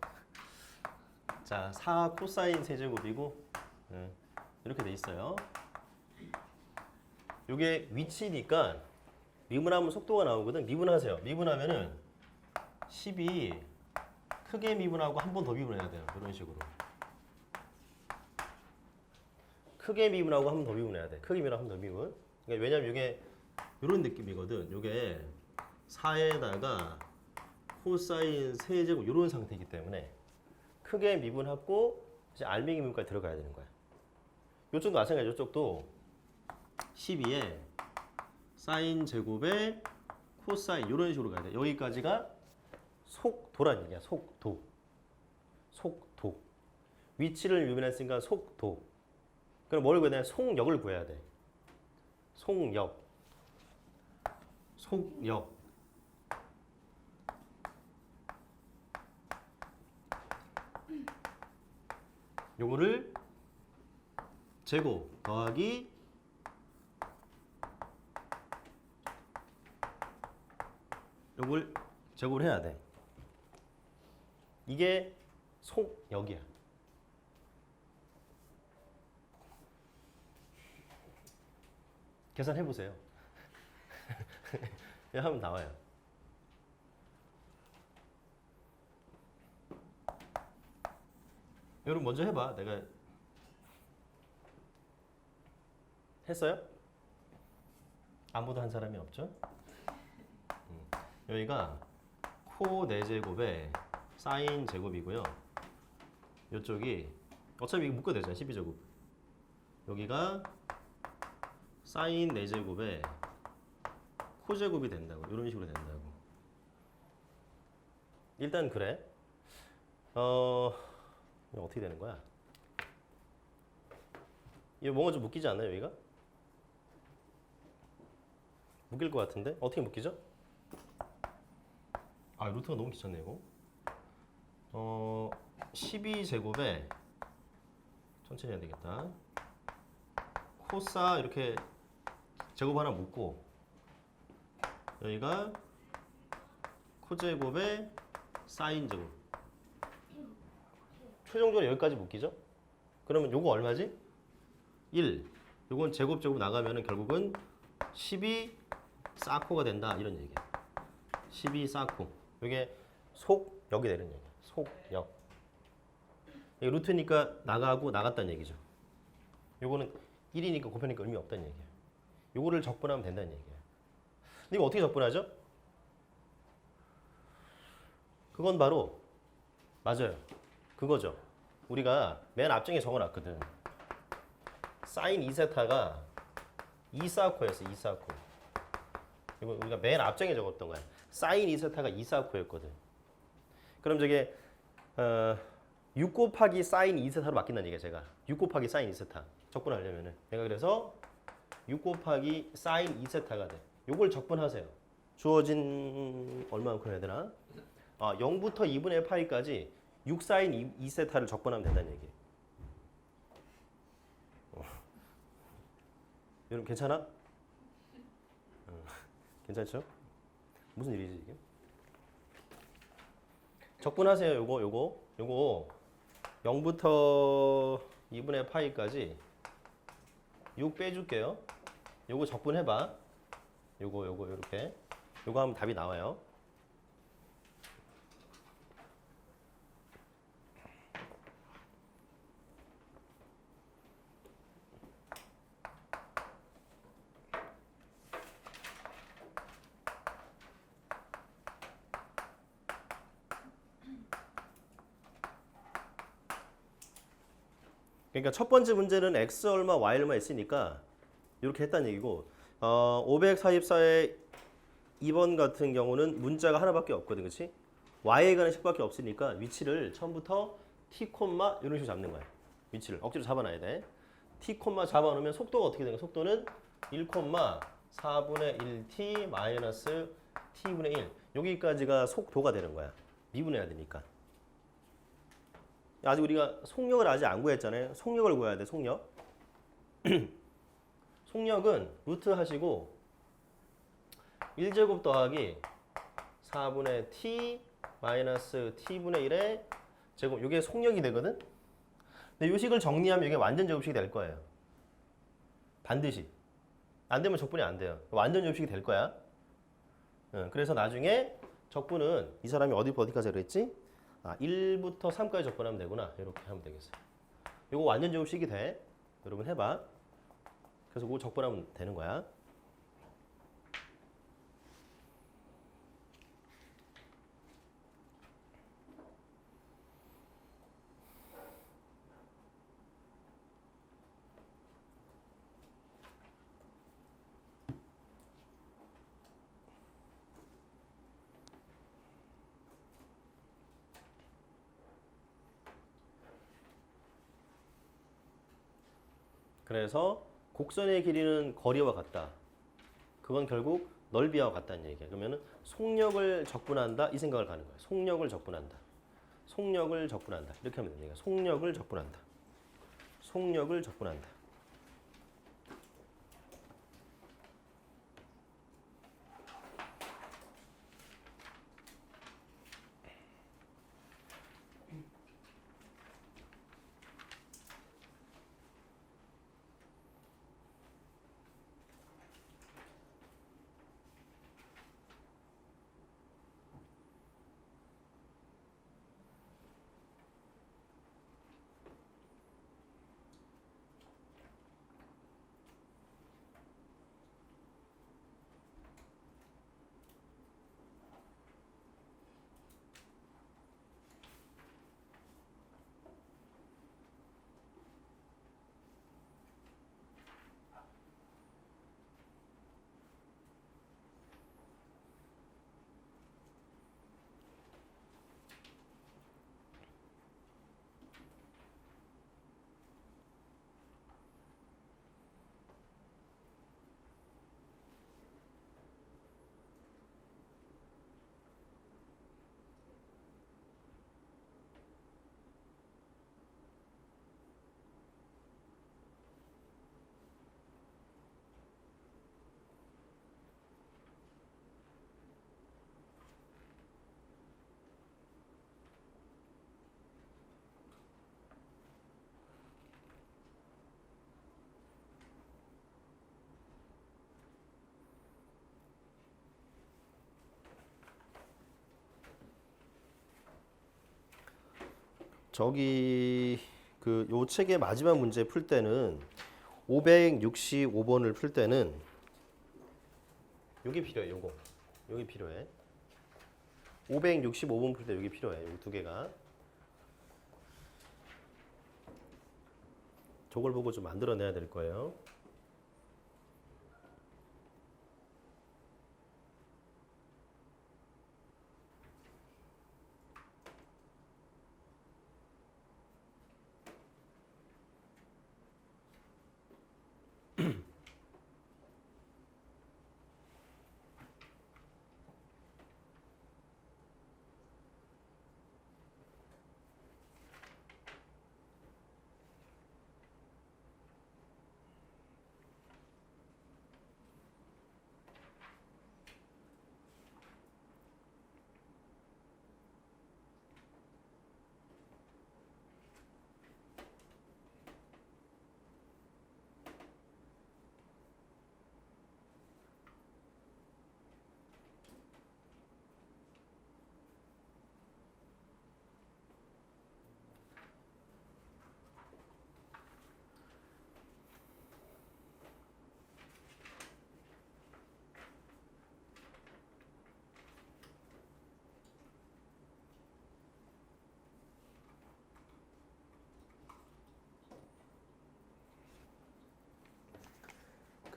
자, 4 코사인 세제곱이고 이렇게 돼 있어요. 이게 위치니까 미분하면 속도가 나오거든. 미분하세요. 미분하면은 10이 크게 미분하고 한 번 더 미분해야 돼요. 이런 식으로. 크게 미분하고 한 번 더 미분해야 돼. 크게 미분하고 한 번 더 미분. 그러니까 왜냐면 이게 이런 느낌이거든. 이게 4에다가 코사인 세제곱 이런 상태이기 때문에 크게 미분하고 이제 알맹이 미분까지 들어가야 되는 거야. 이쪽도 마찬가지죠. 이쪽도 12에 사인 제곱에 코사인 이런 식으로 가야 돼. 여기까지가 속도란 얘기야. 속도. 속도. 위치를 미분했으니까 속도. 그럼 뭘 구해야 돼? 속력을 구해야 돼. 속력. 속력. 요거를 제곱 더하기 요걸 제곱을 해야 돼. 이게 속력이야. 계산해 보세요. 그냥 하면 나와요. 여러분 먼저 해봐. 내가 했어요? 아무도 한 사람이 없죠? 여기가 코 4제곱에 사인 제곱이고요. 이쪽이 어차피 이거 묶어야 되잖아. 12제곱. 여기가 사인 4제곱에 코제곱이 된다고. 이런 식으로 된다고. 일단 그래. 이거 어떻게 되는 거야? 이거 뭔가 좀 묶이지 않나요, 여기가? 묶일 것 같은데? 어떻게 묶이죠? 아, 루트가 너무 귀찮네, 이거. 12제곱에 천천히 해야 되겠다. 코사 이렇게 제곱 하나 묶고 여기가 코제곱에 사인 제곱. 최종적으로 여기까지 묶이죠? 그러면 요거 얼마지? 1. 요건 제곱 나가면은 결국은 12 사코가 된다 이런 얘기야. 12 사코. 요게 속역이 되는 얘기야. 속역. 이게 루트니까 나가고 나갔다는 얘기죠. 요거는 1이니까 곱하니까 의미 없다는 얘기야. 요거를 적분하면 된다는 얘기야. 근데 이거 어떻게 적분하죠? 그건 바로 맞아요. 그거죠. 우리가 맨 앞장에 적어놨거든. 사인 2세타가 2사코였어. 2사코. 이거 우리가 맨 앞장에 적었던 거야. 사인 2세타가 2사코였거든. 그럼 저게 6 곱하기 사인 2세타로 바뀐다는 얘기야. 제가 6 곱하기 사인 2세타 적분하려면은 내가 그래서 6 곱하기 사인 2세타가 돼. 요걸 적분하세요. 주어진 얼마만큼 해야 되나? 0부터 2분의 파이까지 6 사인 2세타를 적분하면 된다는 얘기. 여러분 괜찮아? 괜찮죠? 무슨 일이지 이게? 적분하세요. 요거 0부터 2분의 파이까지 6 빼줄게요. 요거 적분해봐. 요거 요렇게 요거 하면 답이 나와요. 그러니까 첫 번째 문제는 x 얼마 y 얼마 있으니까 이렇게 했다는 얘기고 544의 2번 같은 경우는 문자가 하나밖에 없거든. 그렇지? y에 관한 식밖에 없으니까 위치를 처음부터 t, 이런 식으로 잡는 거야. 위치를 억지로 잡아놔야 돼. t, 잡아놓으면 속도가 어떻게 되는 거야? 속도는 1, 4분의 1t 마이너스 t분의 1. 여기까지가 속도가 되는 거야. 미분해야 되니까. 아직 우리가 속력을 아직 안 구했잖아요. 속력을 구해야 돼. 속력. 속력은 루트 하시고 1제곱 더하기 4분의 t 마이너스 t분의 1의 제곱. 이게 속력이 되거든. 근데 이 식을 정리하면 이게 완전 제곱식이 될 거예요. 반드시. 안 되면 적분이 안 돼요. 완전 제곱식이 될 거야. 그래서 나중에 적분은 이 사람이 어디까지 그랬지? 1부터 3까지 적분하면 되구나. 이렇게 하면 되겠어요. 이거 완전 제곱식이 돼. 여러분 해봐. 그래서 그거 적분하면 되는 거야. 그래서 곡선의 길이는 거리와 같다. 그건 결국 넓이와 같다는 얘기야. 그러면은 속력을 적분한다 이 생각을 가는 거야. 속력을 적분한다. 속력을 적분한다. 이렇게 하면 되는 거야. 속력을 적분한다. 속력을 적분한다. 저기 그 요 책의 마지막 문제 풀 때는 565번을 풀 때는 요게 필요해. 요거. 요게 필요해. 565번 풀 때 요게 필요해. 요 두 개가. 저걸 보고 좀 만들어내야 될 거예요.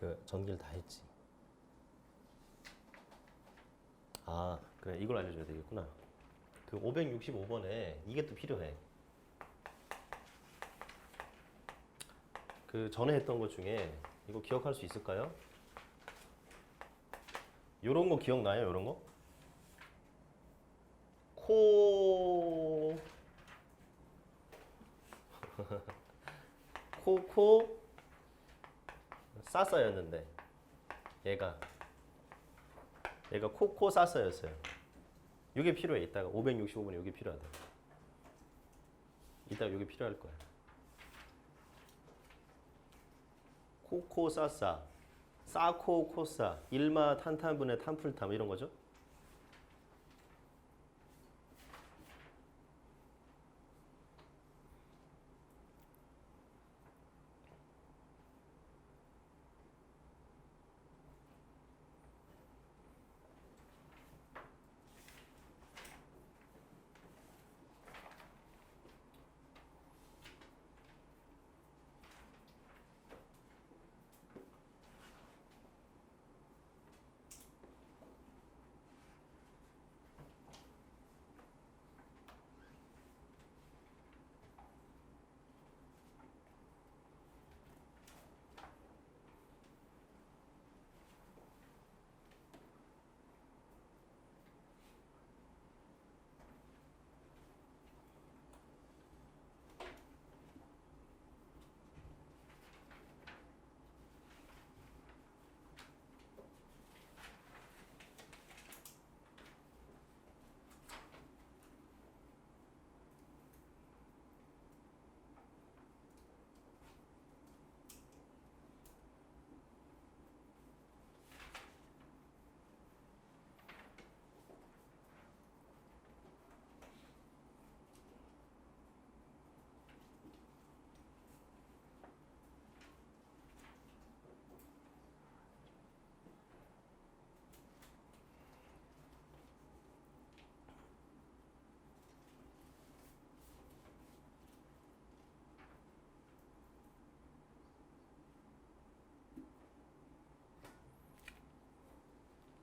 그 전기를 다 했지. 아, 그래. 이걸 알려줘야 되겠구나. 그 565번에 이게 또 필요해. 그 전에 했던 것 중에 이거 기억할 수 있을까요? 요런 거 기억나요? 요런 거? 코 코코 싸싸였는데 얘가 코코 싸싸였어요. 이게 필요해. 이따가 565번에 이게 필요하다. 이따가 이게 필요할 거야. 코코 싸싸 싸코 코싸 일마 탄탄분의 탄풀탐 이런 거죠.